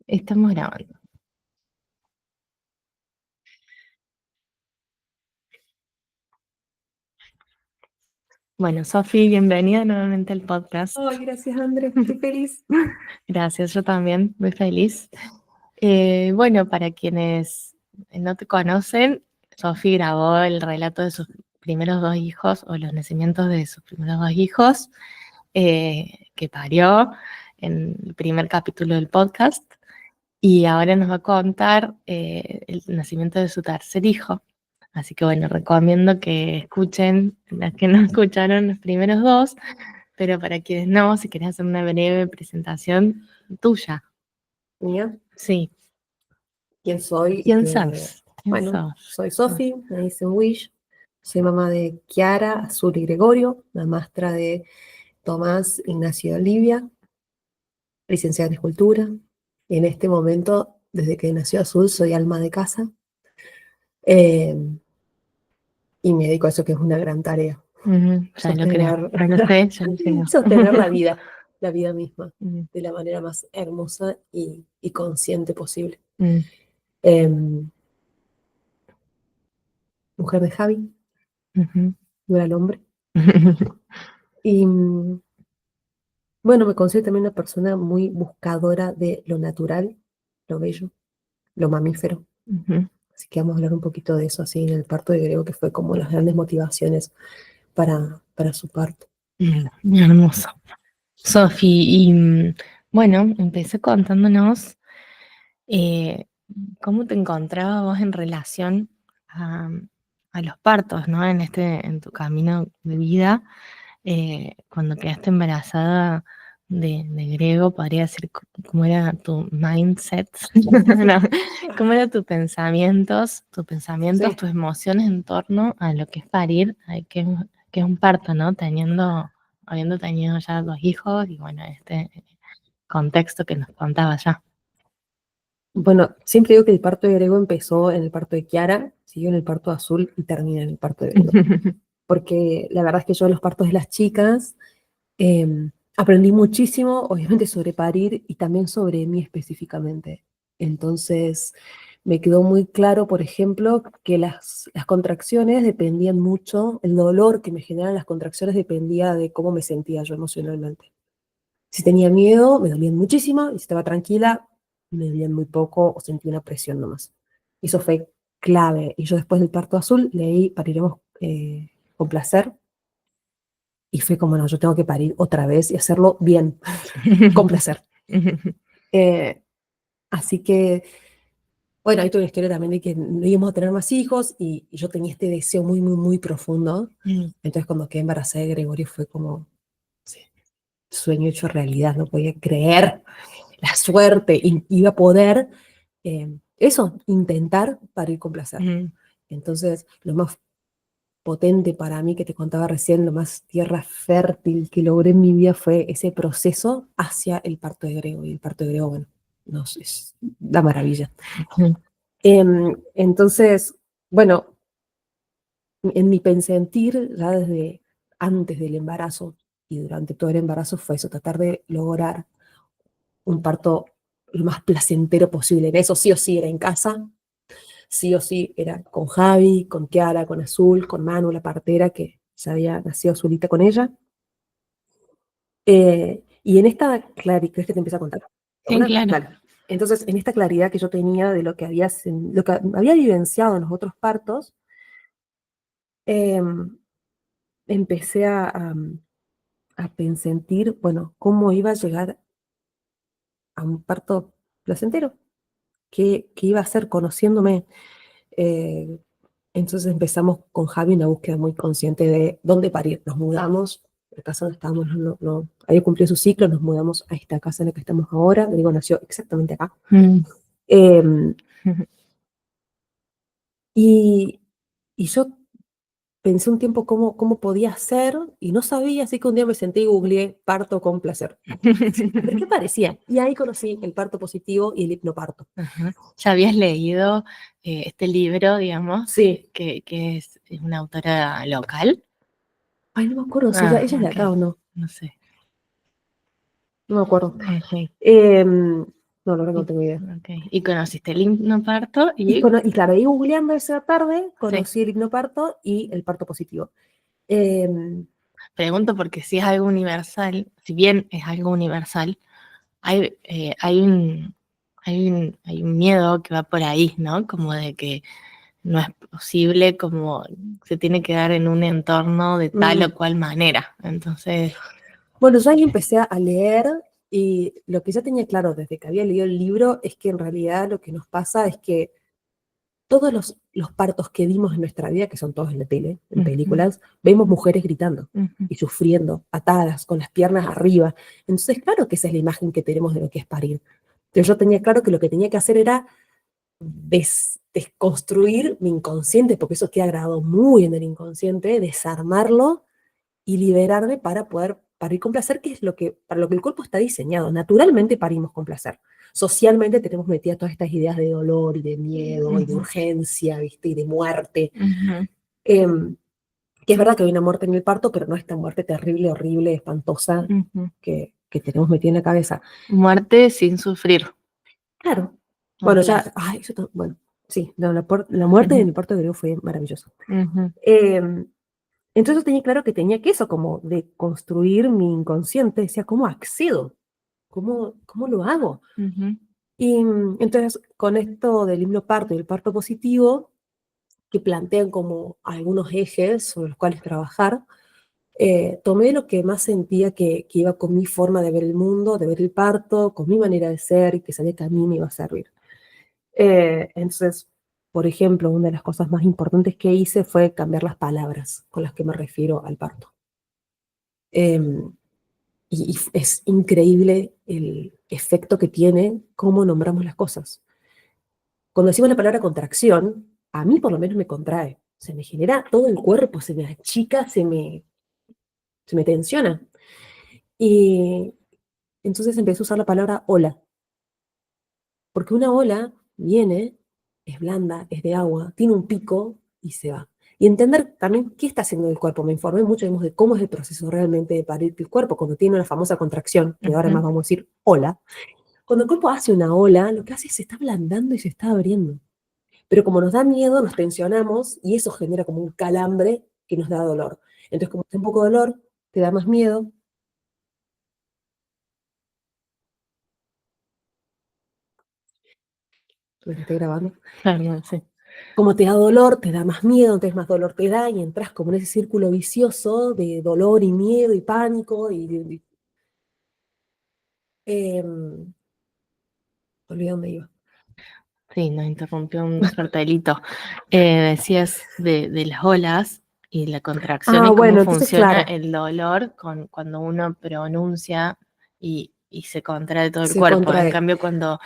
Estamos grabando. Bueno, Sofi, bienvenida nuevamente al podcast. Ay, gracias, André, estoy feliz. Gracias, yo también, muy feliz. Bueno, para quienes no te conocen, Sofi grabó el relato de sus primeros dos hijos o los nacimientos de sus primeros dos hijos que parió en el primer capítulo del podcast y ahora nos va a contar el nacimiento de su tercer hijo. Así que bueno, recomiendo que escuchen las que no escucharon los primeros dos, pero para quienes no, si querés hacer una breve presentación tuya. Mía, Sí. ¿quién soy? ¿Quién sos? ¿Quién Bueno, sos? soy Sofi, me dicen Wish, soy mamá de Kiara, Azul y Gregorio, la maestra de Tomás Ignacio de Olivia, licenciada en escultura. En este momento, desde que nació Azul, soy alma de casa eh, y me dedico a eso que es una gran tarea, Ya lo creo, sostener, ya lo sé, ya lo creo. sostener la vida misma, Mm, de la manera más hermosa y consciente posible. mm, Em, Mujer de Javi, ujú. no era el hombre. Y bueno, me considero también una persona muy buscadora de lo natural, lo bello, lo mamífero. Ujú. Así que vamos a hablar un poquito de eso así en el parto de Grego, que fue como las grandes motivaciones para su parto. Hermoso. Sofi, y bueno, empecé contándonos eh, cómo te encontrabas vos en relación a, a los partos, ¿no? En tu camino de vida, cuando quedaste embarazada de Grego, podría decir cómo era tu mindset, no, cómo eran tus pensamientos, Sí. tus emociones en torno a lo que es parir, que es un parto, ¿no? Habiendo tenido ya dos hijos y bueno, este contexto que nos contaba ya. Bueno, siempre digo que el parto de Grego empezó en el parto de Kiara, siguió en el parto de Azul y termina en el parto de Grego. Porque la verdad es que yo en los partos de las chicas aprendí muchísimo, obviamente, sobre parir y también sobre mí específicamente. Entonces, me quedó muy claro, por ejemplo, que las contracciones dependían mucho, el dolor que me generan las contracciones dependía de cómo me sentía yo emocionalmente. Si tenía miedo, me dolían muchísimo, y si estaba tranquila, me dolían muy poco o sentí una presión nomás. Eso fue clave. Y yo después del parto azul leí Pariremos con placer, y fue como, no, yo tengo que parir otra vez y hacerlo bien, con placer. Eh, Así que, bueno, hay toda una historia también de que no íbamos a tener más hijos y yo tenía este deseo muy, muy, muy profundo. Entonces, cuando quedé embarazada de Gregorio fue como, sí, sueño hecho realidad, no podía creer la suerte y iba a poder, eso, intentar parir con placer. Entonces, lo más potente para mí que te contaba recién, lo más tierra fértil que logré en mi vida fue ese proceso hacia el parto de Grego. Y el parto de Grego, bueno, no sé, es la maravilla. Entonces, bueno, en mi pensentir, ya desde antes del embarazo y durante todo el embarazo, fue eso, tratar de lograr un parto lo más placentero posible. Eso sí o sí era en casa, sí o sí era con Javi, con Kiara, con Azul, con Manu, la partera, que ya había nacido Azulita con ella. Y en esta claridad, ¿crees que te empiece a contar? Sí, ¿Una? claro. Dale. Entonces, en esta claridad que yo tenía de lo que había vivenciado en los otros partos, eh, empecé a sentir, bueno, cómo iba a llegar a un parto placentero, qué iba a hacer conociéndome. Eh, entonces empezamos con Javi una búsqueda muy consciente de dónde parir. Nos mudamos, la casa donde estábamos había cumplido su ciclo, nos mudamos a esta casa en la que estamos ahora. Digo, nació exactamente acá. Eh, y, y yo pensé un tiempo cómo podía ser y no sabía, así que un día me senté y googleé parto con placer. A ver qué parecía. Y ahí conocí el parto positivo y el hipnoparto. Ajá. ¿Ya habías leído este libro, digamos, Sí. que es una autora local? Ay, no me acuerdo si ella es de Ok, acá o no. no sé. no me acuerdo. Ok. No, la verdad que no tengo idea. Ok. Y conociste el hipnoparto Y, y y claro, ahí googleando esa tarde sí. conocí el hipnoparto y el parto positivo. Em, Pregunto porque si es algo universal, si bien es algo universal, hay un miedo que va por ahí, ¿no? Como de que no es posible, como se tiene que dar en un entorno de tal mm, o cual manera. Entonces, bueno, yo ahí empecé a leer y lo que yo tenía claro desde que había leído el libro es que en realidad lo que nos pasa es que todos los partos que vimos en nuestra vida, que son todos en la tele, en ujú, películas, vemos mujeres gritando ujú, y sufriendo, atadas, con las piernas arriba. Entonces, claro que esa es la imagen que tenemos de lo que es parir. Entonces yo tenía claro que lo que tenía que hacer era desconstruir mi inconsciente, porque eso queda grabado muy en el inconsciente, desarmarlo y liberarme para poder parir con placer, que es para lo que el cuerpo está diseñado. Naturalmente parimos con placer. Socialmente tenemos metidas todas estas ideas de dolor y de miedo y de ujú, urgencia, ¿viste? Y de muerte. ujú, Em, que es verdad que hay una muerte en el parto, pero no esta muerte terrible, horrible, espantosa ujú. que tenemos metida en la cabeza. Muerte sin sufrir. Claro. Bueno, Ok. ya, ay, bueno, sí, no, la muerte en Ujú, el parto de Grego fue maravillosa. ujú, Em, entonces tenía claro que tenía que eso, como de construir mi inconsciente, decía, ¿cómo accedo? ¿Cómo lo hago? ujú, Y entonces, con esto del himnoparto y el parto positivo, que plantean como algunos ejes sobre los cuales trabajar, tomé lo que más sentía que iba con mi forma de ver el mundo, de ver el parto, con mi manera de ser y que sabía que a mí me iba a servir. Entonces, por ejemplo, una de las cosas más importantes que hice fue cambiar las palabras con las que me refiero al parto. Em, y es increíble el efecto que tiene cómo nombramos las cosas. Cuando decimos la palabra contracción, a mí por lo menos me contrae. Se me genera todo el cuerpo, se me achica, se me tensiona. Y entonces empecé a usar la palabra ola, porque una ola viene, es blanda, es de agua, tiene un pico y se va. Y entender también qué está haciendo el cuerpo. Me informé mucho digamos, de cómo es el proceso realmente de parir el cuerpo, cuando tiene una famosa contracción, que ahora ujú. más vamos a decir ola. Cuando el cuerpo hace una ola, lo que hace es se está ablandando y se está abriendo. Pero como nos da miedo, nos tensionamos y eso genera como un calambre que nos da dolor. Entonces, como te da un poco de dolor, te da más miedo. Pues estoy grabando. Claro, sí. Como te da dolor, te da más miedo, entonces más dolor te da y entras como en ese círculo vicioso de dolor y miedo y pánico olvidé dónde iba. Sí, nos interrumpió un cartelito. Decías de las olas y la contracción Ah, y cómo bueno, entonces funciona claro, el dolor cuando uno pronuncia y se contrae todo el se cuerpo. En contrae cambio, cuando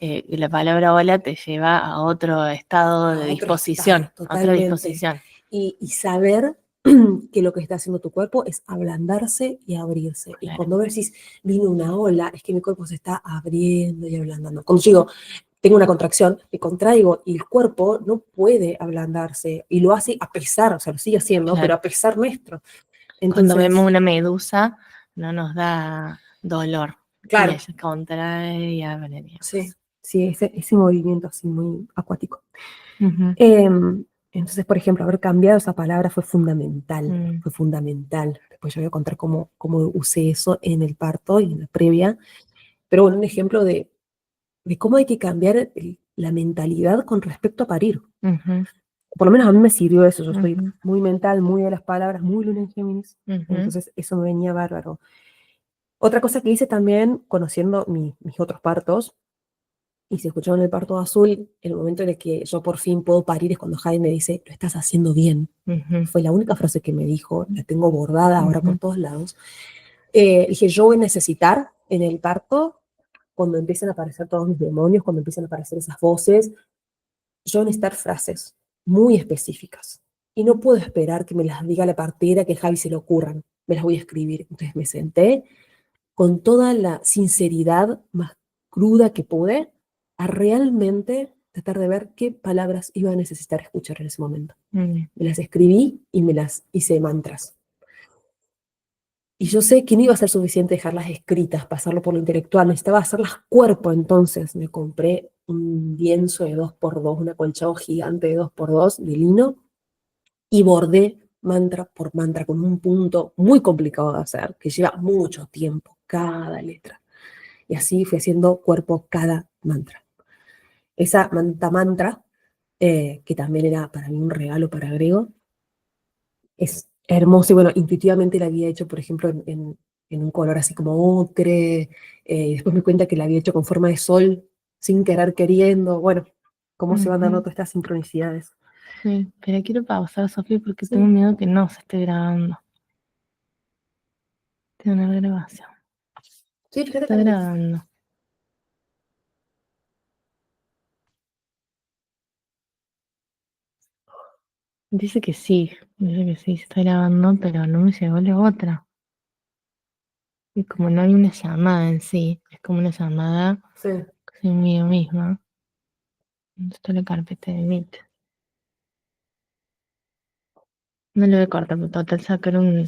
la palabra ola te lleva a otro estado a de otro estado, disposición, a otra totalmente. disposición. Y saber que lo que está haciendo tu cuerpo es ablandarse y abrirse. Y Claro. cuando decís, vino una ola, es que mi cuerpo se está abriendo y ablandando. Cuando digo, tengo una contracción, me contraigo y el cuerpo no puede ablandarse y lo hace a pesar, o sea, lo sigue haciendo, pero Claro. a pesar nuestro. Cuando vemos Entonces, una medusa, no nos da dolor. Y claro, ella contrae y abre, sí, digamos. sí, ese movimiento así muy acuático. Ujú, Entonces, por ejemplo, haber cambiado esa palabra fue fundamental, mm, fue fundamental. Después yo voy a contar cómo usé eso en el parto y en la previa. Pero bueno, un ejemplo de cómo hay que cambiar la mentalidad con respecto a parir. ujú, Por lo menos a mí me sirvió eso. Yo soy ujú, muy mental, muy de las palabras, muy luna en Géminis. ujú, Entonces eso me venía bárbaro. Otra cosa que hice también, conociendo mis otros partos, y se escuchaba en el parto azul, el momento en el que yo por fin puedo parir es cuando Jaime me dice, lo estás haciendo bien. ujú, Fue la única frase que me dijo, la tengo bordada ahora por ujú, todos lados. Dije, yo voy a necesitar en el parto, cuando empiecen a aparecer todos mis demonios, cuando empiecen a aparecer esas voces, yo voy a necesitar frases muy específicas. Y no puedo esperar que me las diga la partera, que a Javi se le ocurran. Me las voy a escribir. Entonces me senté con toda la sinceridad más cruda que pude a realmente tratar de ver qué palabras iba a necesitar escuchar en ese momento. mm, Me las escribí y me las hice mantras. Y yo sé que no iba a ser suficiente dejarlas escritas, pasarlo por lo intelectual, necesitaba hacerlas cuerpo, entonces me compré un lienzo de 2x2, un acolchado gigante de 2x2 de lino, y bordé mantra por mantra con un punto muy complicado de hacer, que lleva mucho tiempo cada letra. Y así fui haciendo cuerpo cada mantra. Esa mantra, que también era para mí un regalo para Grego, es hermoso. Y bueno, intuitivamente la había hecho, por ejemplo, en un color así como ocre. Y después me cuenta que la había hecho con forma de sol, sin querer queriendo. Bueno, cómo se van dando Ujú. todas estas sincronicidades. Sí, pero quiero pausar, Sofía, porque tengo Sí, miedo que no se esté grabando. Tengo una grabación. sí, fíjate Está acá. grabando. Dice que sí, se está grabando, pero no me llegó la otra. Y como no hay una llamada en sí, es como una llamada Sí. conmigo misma. ¿Dónde está la carpeta de Meet? No le voy a cortar, pero total sacaron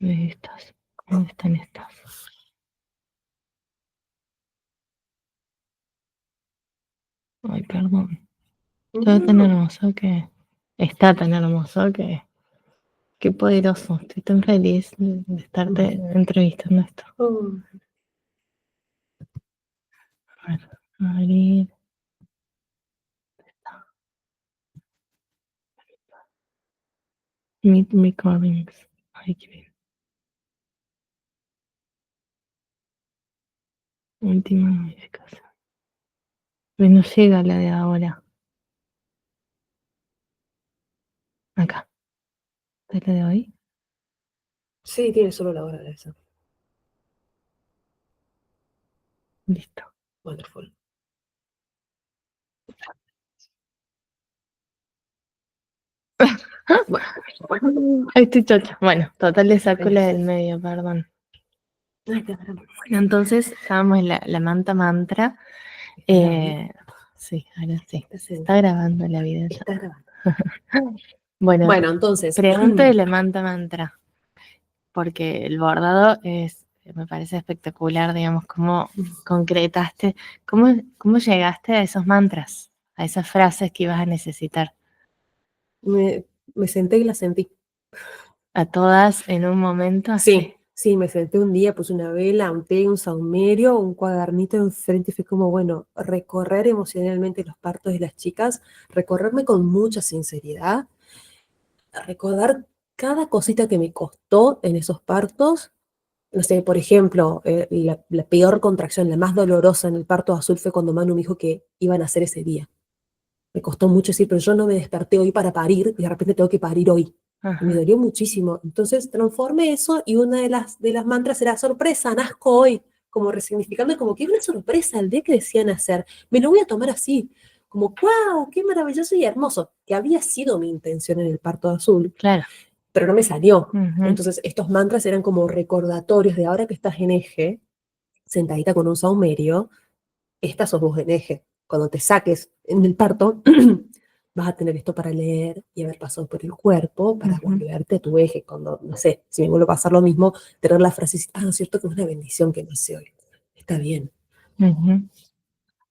de estas. ¿Dónde están estas? Ay, perdón. Todo tan No. hermoso que... Está tan hermoso que... Qué poderoso. Estoy tan feliz de estarte entrevistando esto. Oh. A ver, abrir. Meet recordings. Ay, qué bien. Última modificación. Pero no llega la de ahora. Acá. ¿Es la de hoy? Sí, tiene solo la hora de esa. Listo. Wonderful. Bueno, Ahí estoy chocha. Bueno, total le saco la del medio, perdón. ay, caramba. Bueno, entonces estábamos en la manta mantra. Sí, ahora sí. Se está grabando la vida. Está grabando. Bueno, Bueno, entonces, pregunta de la manta mantra, porque el bordado me parece espectacular, digamos, cómo concretaste, cómo llegaste a esos mantras, a esas frases que ibas a necesitar, me senté y la sentí. a todas en un momento así. Sí, sí, me senté un día, puse una vela, un té, un saumerio, un cuadernito enfrente y fue como, bueno, recorrer emocionalmente los partos de las chicas, recorrerme con mucha sinceridad, recordar cada cosita que me costó en esos partos. No sé, por ejemplo, la peor contracción, la más dolorosa en el parto azul fue cuando Manu me dijo que iban a hacer ese día. Me costó mucho decir, pero yo no me desperté hoy para parir y de repente tengo que parir hoy. Y me Ajá, dolió muchísimo. Entonces transformé eso y una de las mantras era sorpresa, nazco hoy, como resignificando, como que era una sorpresa el día que decían hacer. Me lo voy a tomar así, como, wow, qué maravilloso y hermoso, que había sido mi intención en el parto azul, claro. pero no me salió. Ujú, Entonces estos mantras eran como recordatorios de ahora que estás en eje, sentadita con un saumerio, esta sos vos en eje. Cuando te saques en el parto, vas a tener esto para leer y haber pasado por el cuerpo para ujú, volverte a tu eje. Cuando, no sé, si me vuelve a pasar lo mismo, tener la frase, ah, no es cierto que es una bendición que nace hoy. Está bien. ujú,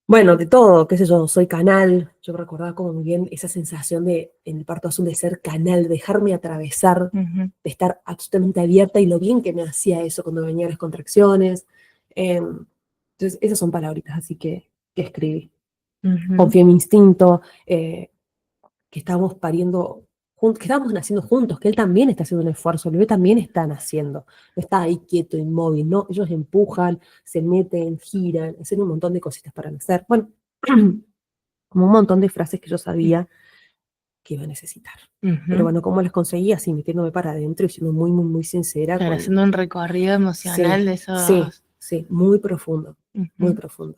Bueno, de todo, qué sé yo, soy canal. Yo recordaba como muy bien esa sensación de, en el parto azul, de ser canal, de dejarme atravesar, ujú, de estar absolutamente abierta y lo bien que me hacía eso cuando venían las contracciones. Entonces, esas son palabritas así que escribí. ujú, Confié en mi instinto, que estábamos pariendo, que estábamos naciendo juntos, que él también está haciendo un esfuerzo, el bebé también está naciendo, no está ahí quieto, inmóvil, ¿no? Ellos empujan, se meten, giran, hacen un montón de cositas para nacer. Bueno, como un montón de frases que yo sabía que iba a necesitar. Pero ujú. bueno, ¿cómo las conseguí? Así metiéndome para adentro y siendo muy, muy, muy sincera Claro, con... haciendo un recorrido Sí, emocional de sí, esos. sí, muy profundo, muy Ujú, profundo.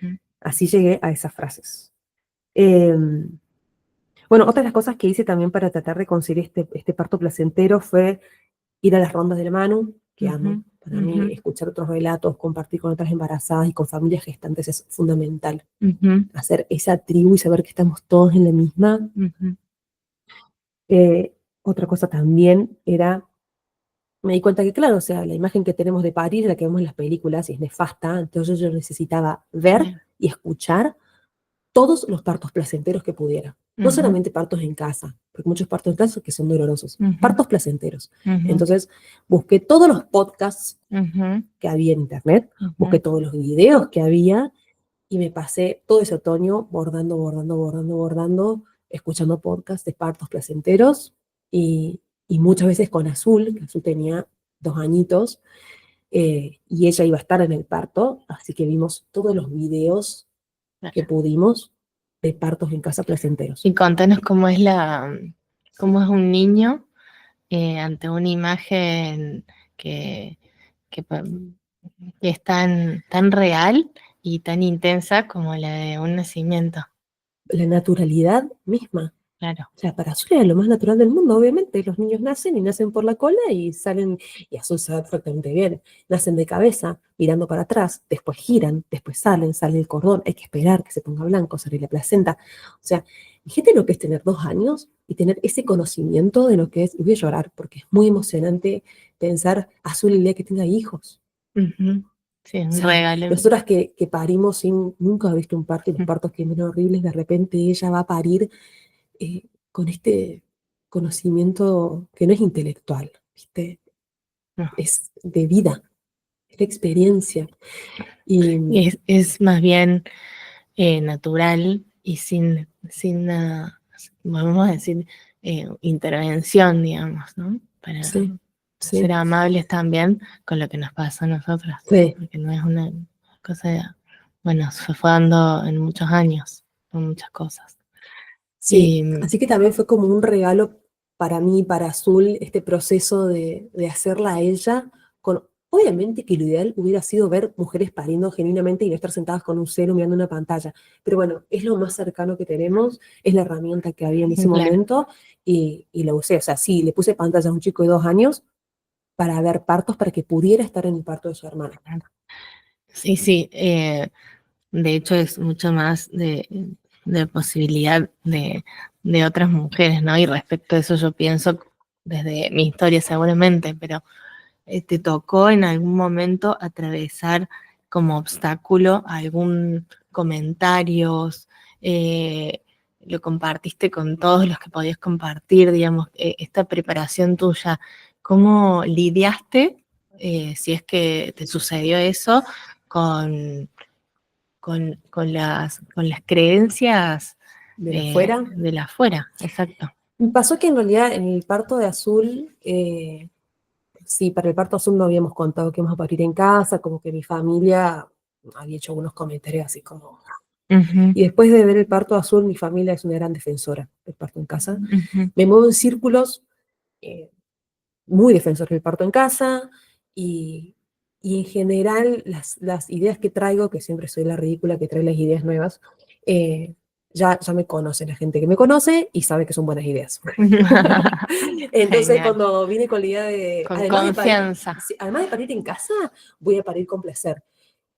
ujú, Así llegué a esas frases. Eh, Bueno, otra de las cosas que hice también para tratar de conseguir este parto placentero fue ir a las rondas de la Manu, que ujú, amo. Para ujú, mí, escuchar otros relatos, compartir con otras embarazadas y con familias gestantes es fundamental. ujú, Hacer esa tribu y saber que estamos todos en la misma. ujú, Eh, Otra cosa también era, me di cuenta que, claro, o sea, la imagen que tenemos de parir, la que vemos en las películas, y es nefasta, entonces yo necesitaba ver Claro. y escuchar todos los partos placenteros que pudiera. No Ujú, solamente partos en casa, porque muchos partos en casa que son dolorosos, ujú, partos placenteros. ujú, Entonces busqué todos los podcasts ujú, que había en internet, busqué ujú. todos los videos que había y me pasé todo ese otoño bordando, bordando, bordando, bordando, escuchando podcasts de partos placenteros y muchas veces con Azul, que Azul tenía 2 añitos, y ella iba a estar en el parto, así que vimos todos los videos que Claro. pudimos de partos en casa placenteros. Y contanos cómo es un niño ante una imagen que, que, pa- que es tan real y tan intensa como la de un nacimiento. La naturalidad misma. Claro. O sea, para Azul era lo más natural del mundo, obviamente. Los niños nacen y nacen por la cola y salen, y Azul sabe perfectamente bien, nacen de cabeza, mirando para atrás, después giran, después salen, sale el cordón, hay que esperar que se ponga blanco, sale la placenta. O sea, fíjate lo que es tener 2 años y tener ese conocimiento de lo que es, y voy a llorar porque es muy emocionante pensar Azul el día que tenga hijos. Ujú. Sí, O un sea, regalo. nosotras que parimos sin nunca haber visto un parto y los partos que eran horribles, de repente ella va a parir con este conocimiento que no es intelectual, ¿viste? No. Es de vida, es de experiencia. Y Es más bien natural y sin nada, vamos a decir, intervención, digamos, ¿no? Para sí, ser sí, amables también con lo que nos pasa a nosotras, sí, porque no es una cosa, bueno, se fue dando en muchos años, con muchas cosas. sí. Y Así que también fue como un regalo para mí, para Azul, este proceso de hacerla a ella, con, obviamente que lo ideal hubiera sido ver mujeres pariendo genuinamente y no estar sentadas con un celo mirando una pantalla, pero bueno, es lo más cercano que tenemos, es la herramienta que había en ese claro, momento y la usé. O sea, sí, le puse pantalla a un chico de 2 años para ver partos, para que pudiera estar en el parto de su hermana. sí, sí, de hecho es mucho más de posibilidad de otras mujeres, ¿no? Y respecto a eso yo pienso desde mi historia seguramente, pero te tocó en algún momento atravesar como obstáculo algún comentarios, eh, lo compartiste con todos los que podías compartir, digamos, esta preparación tuya, ¿cómo lidiaste, si es que te sucedió eso, con, con las creencias De la afuera. de la afuera? Exacto. Me pasó que en realidad en el parto de Azul, sí, para el parto Azul no habíamos contado que íbamos a parir en casa, como que mi familia había hecho algunos comentarios así como... Ujú, Y después de ver el parto Azul, mi familia es una gran defensora del parto en casa. ujú. Me muevo en círculos eh, muy defensores del parto en casa y, y en general las ideas que traigo, que siempre soy la ridícula que trae las ideas nuevas, eh, ya me conoce la gente que me conoce y sabe que son buenas ideas. Entonces Genial. cuando vine con la idea de, Con además de parir, confianza. sí, además de parir en casa, voy a parir con placer.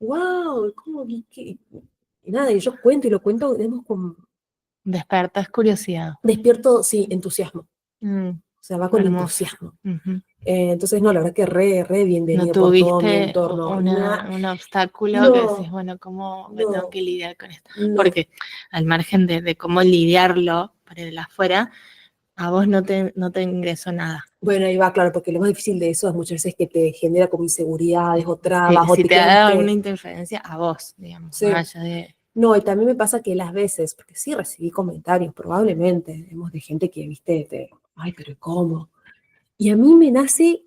¡Wow! ¿Cómo? Y nada, y yo cuento y lo cuento, digamos, con Despertas curiosidad. despierto, sí, entusiasmo. Mm, O sea, va con hermoso. entusiasmo. Ujú. Entonces, no, la verdad que re ¿No bienvenido por todo mi tuviste entorno. un obstáculo que decís, No, bueno, ¿cómo me tengo no, que lidiar con esto? no. Porque al margen de cómo lidiarlo para el afuera, a vos no te ingresó nada. Bueno, ahí va, claro, porque lo más difícil de eso es muchas veces que te genera como inseguridades o Si, trabas o si te te quedas, da alguna viste, interferencia, a vos, digamos, sí. más allá de... No, y también me pasa que las veces, porque sí recibí comentarios, probablemente, digamos, de gente que, viste, ay, pero ¿cómo? Y a mí me nace,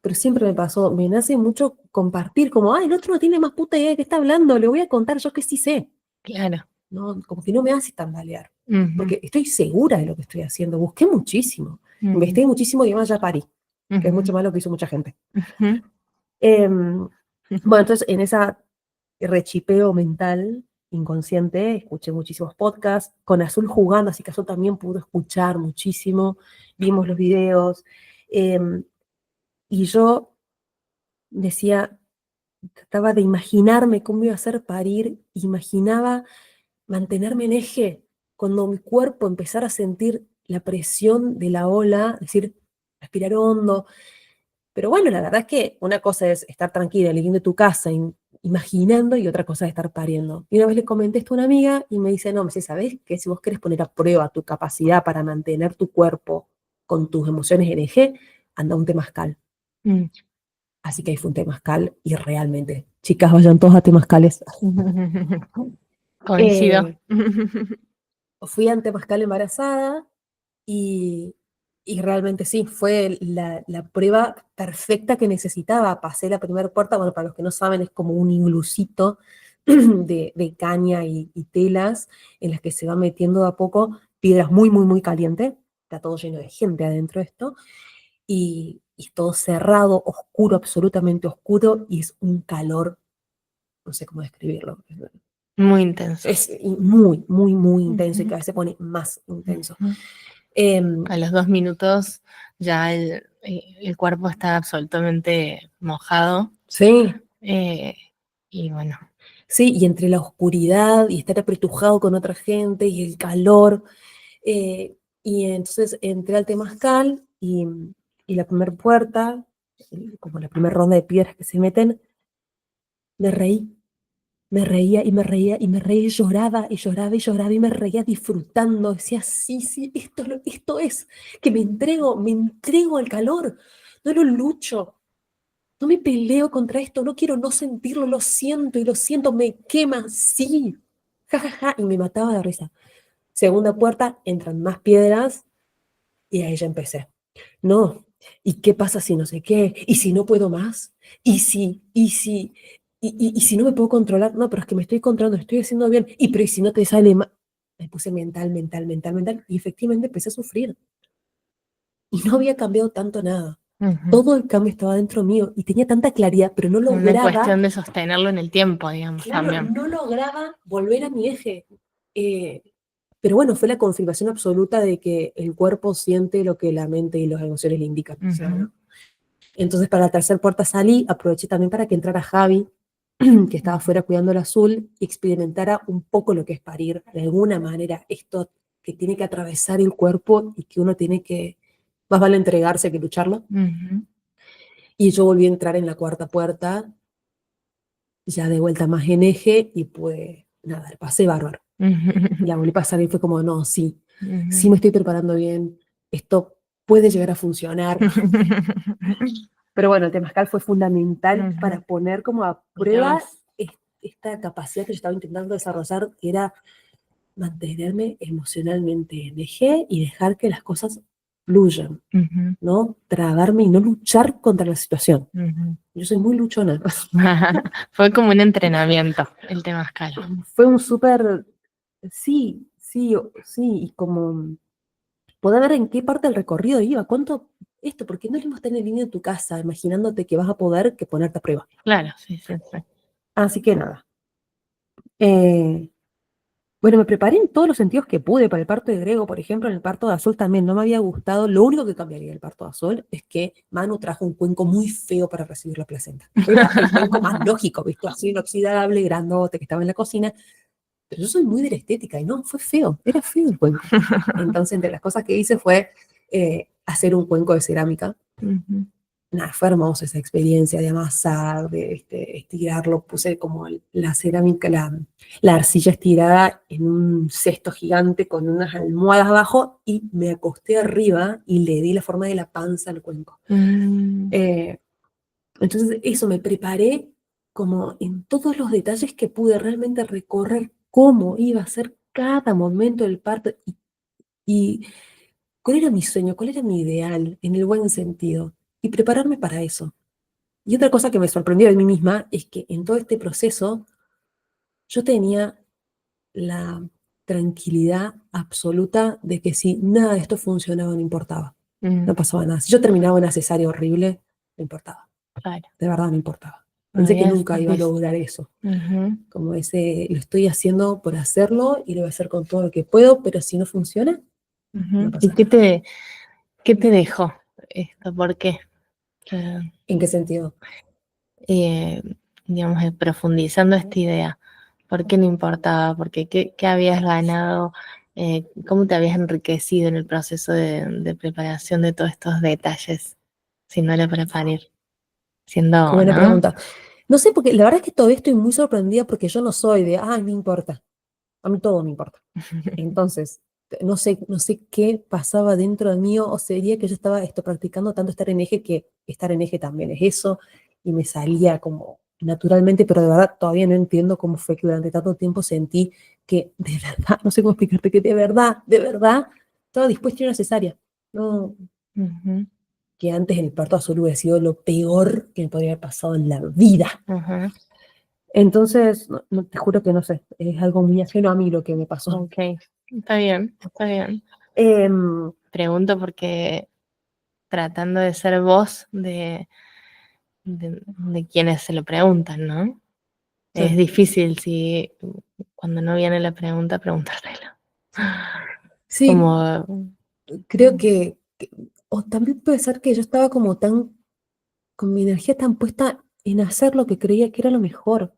pero siempre me pasó, me nace mucho compartir, como, ay, el otro no tiene más puta idea de qué está hablando, le voy a contar yo que sí sé, Claro. ¿no? Como que no me hace tambalear, Ujú, porque estoy segura de lo que estoy haciendo, busqué muchísimo, ujú, investigué muchísimo y además ya parí, que es ujú, mucho más lo que hizo mucha gente. ujú, Em, bueno, entonces en esa rechipeo mental inconsciente, escuché muchísimos podcasts, con Azul jugando, así que Azul también pudo escuchar muchísimo, vimos los videos, eh, y yo decía, trataba de imaginarme cómo iba a ser parir, imaginaba mantenerme en eje cuando mi cuerpo empezara a sentir la presión de la ola, es decir, respirar hondo. Pero bueno, la verdad es que una cosa es estar tranquila, leyendo tu casa, imaginando, y otra cosa es estar pariendo. Y una vez le comenté esto a una amiga y me dice, no, me dice, ¿sabés que si vos querés poner a prueba tu capacidad para mantener tu cuerpo con tus emociones en eje, anda a un temazcal? Mm. Así que ahí fue un temazcal y realmente, chicas, vayan todos a temazcales. Coincido. Eh, Fui a temazcal embarazada y, y realmente sí, fue la prueba perfecta que necesitaba. Pasé la primera puerta, bueno, para los que no saben, es como un iglucito de caña y telas en las que se va metiendo de a poco piedras muy, muy, muy calientes. Está todo lleno de gente adentro de esto. Y todo cerrado, oscuro, absolutamente oscuro, y es un calor, no sé cómo describirlo. Muy intenso. Es muy, muy, muy intenso y Ujú. cada vez se pone más intenso. Ujú. Em, A los 2 minutos ya el cuerpo está absolutamente mojado. sí, eh, y bueno, sí, y entre la oscuridad y estar apretujado con otra gente y el calor, y entonces entré al temazcal y la primera puerta, como la primera ronda de piedras que se meten, me reí, me reía y me reía y me reía y lloraba y lloraba y lloraba y me reía disfrutando. Decía, sí, sí, esto es, que me entrego al calor, no lo lucho, no me peleo contra esto, no quiero no sentirlo, lo siento y lo siento, me quema, sí, ja, ja, ja, y me mataba de risa. Segunda puerta, entran más piedras y ahí ya empecé. No, ¿y qué pasa si no sé qué? ¿Y si no puedo más? ¿Y si no me puedo controlar? No, pero es que me estoy controlando, estoy haciendo bien. ¿Y pero y si no te sale mal? Me puse mental, mental, mental, mental y efectivamente empecé a sufrir. Y no había cambiado tanto nada. ujú. Todo el cambio estaba dentro mío y tenía tanta claridad, pero no Una lograba, cuestión de sostenerlo en el tiempo, digamos, claro, también. no lograba volver a mi eje. Eh, pero bueno, fue la confirmación absoluta de que el cuerpo siente lo que la mente y las emociones le indican. O sea, Ujú. ¿no? Entonces, para la tercera puerta salí, aproveché también para que entrara Javi, que estaba afuera cuidando el azul, y experimentara un poco lo que es parir, de alguna manera, esto que tiene que atravesar el cuerpo y que uno tiene que, más vale entregarse que lucharlo. Ujú. Y yo volví a entrar en la cuarta puerta, ya de vuelta más en eje, y pues nada, pasé bárbaro. Ujú. La volví a pasar y fue como, no, sí, sí Ujú. me estoy preparando bien, esto puede llegar a funcionar. Pero bueno, el temazcal fue fundamental Ujú. para poner como a prueba Estabas. esta capacidad que yo estaba intentando desarrollar, que era mantenerme emocionalmente en eje y dejar que las cosas fluyan, Ujú. ¿no? Trabarme y no luchar contra la situación. Ujú. Yo soy muy luchona. Fue como un entrenamiento el temazcal. Fue un súper, sí, sí, sí, y como poder ver en qué parte del recorrido iba, cuánto, esto, porque no es lo mismo estar en línea en tu casa, imaginándote que vas a poder que ponerte a prueba. Claro, sí, sí, sí. Así que nada. Eh, Bueno, me preparé en todos los sentidos que pude para el parto de Grego, por ejemplo, en el parto de Azul también no me había gustado. Lo único que cambiaría del parto de Azul es que Manu trajo un cuenco muy feo para recibir la placenta. Era el cuenco más lógico, ¿viste? Así inoxidable, grandote, que estaba en la cocina. Pero yo soy muy de la estética y no, fue feo, era feo el cuenco. Entonces, entre las cosas que hice fue hacer un cuenco de cerámica. Ujú. Nada, fue hermosa esa experiencia de amasar, de estirarlo. Puse como la cerámica, la arcilla estirada en un cesto gigante con unas almohadas abajo y me acosté arriba y le di la forma de la panza al cuenco. Mm. Eh, entonces, eso, me preparé como en todos los detalles que pude realmente recorrer cómo iba a ser cada momento del parto y cuál era mi sueño, cuál era mi ideal, en el buen sentido, y prepararme para eso. Y otra cosa que me sorprendió de mí misma es que en todo este proceso yo tenía la tranquilidad absoluta de que si nada de esto funcionaba, no importaba. Mm. No pasaba nada. Si yo terminaba una cesárea horrible, no importaba. Claro. De verdad no importaba. Pensé que Todavía nunca iba a lograr eso. Ujú. Como ese, lo estoy haciendo por hacerlo y lo voy a hacer con todo lo que puedo, pero si no funciona, no Ujú. ¿Y pasa qué nada. te dejó esto? ¿Por qué? Que, ¿En qué sentido? eh, digamos, profundizando esta idea. ¿Por qué no importaba? ¿Por qué? ¿Qué habías ganado? ¿Cómo te habías enriquecido en el proceso de preparación de todos estos detalles? Si no era para parir, Qué siendo, buena ¿no? pregunta. No sé, porque la verdad es que todavía estoy muy sorprendida porque yo no soy de, ay, no importa. A mí todo me importa. Entonces, no sé qué pasaba dentro de mí, o sería que yo estaba practicando tanto estar en eje que estar en eje también es eso, y me salía como naturalmente, pero de verdad todavía no entiendo cómo fue que durante tanto tiempo sentí que de verdad, no sé cómo explicarte, que de verdad, estaba dispuesta a ir a una cesárea. No, Ujú, que antes el parto azul hubiera sido lo peor que me podría haber pasado en la vida. ajá, Entonces, te juro que no sé, es algo muy ajeno a mí lo que me pasó. ok, está bien, está bien. Em, Pregunto porque tratando de ser voz de quienes se lo preguntan, ¿no? Es sí, difícil si cuando no viene la pregunta, preguntártelo. sí, Como, creo o también puede ser que yo estaba como con mi energía tan puesta en hacer lo que creía que era lo mejor.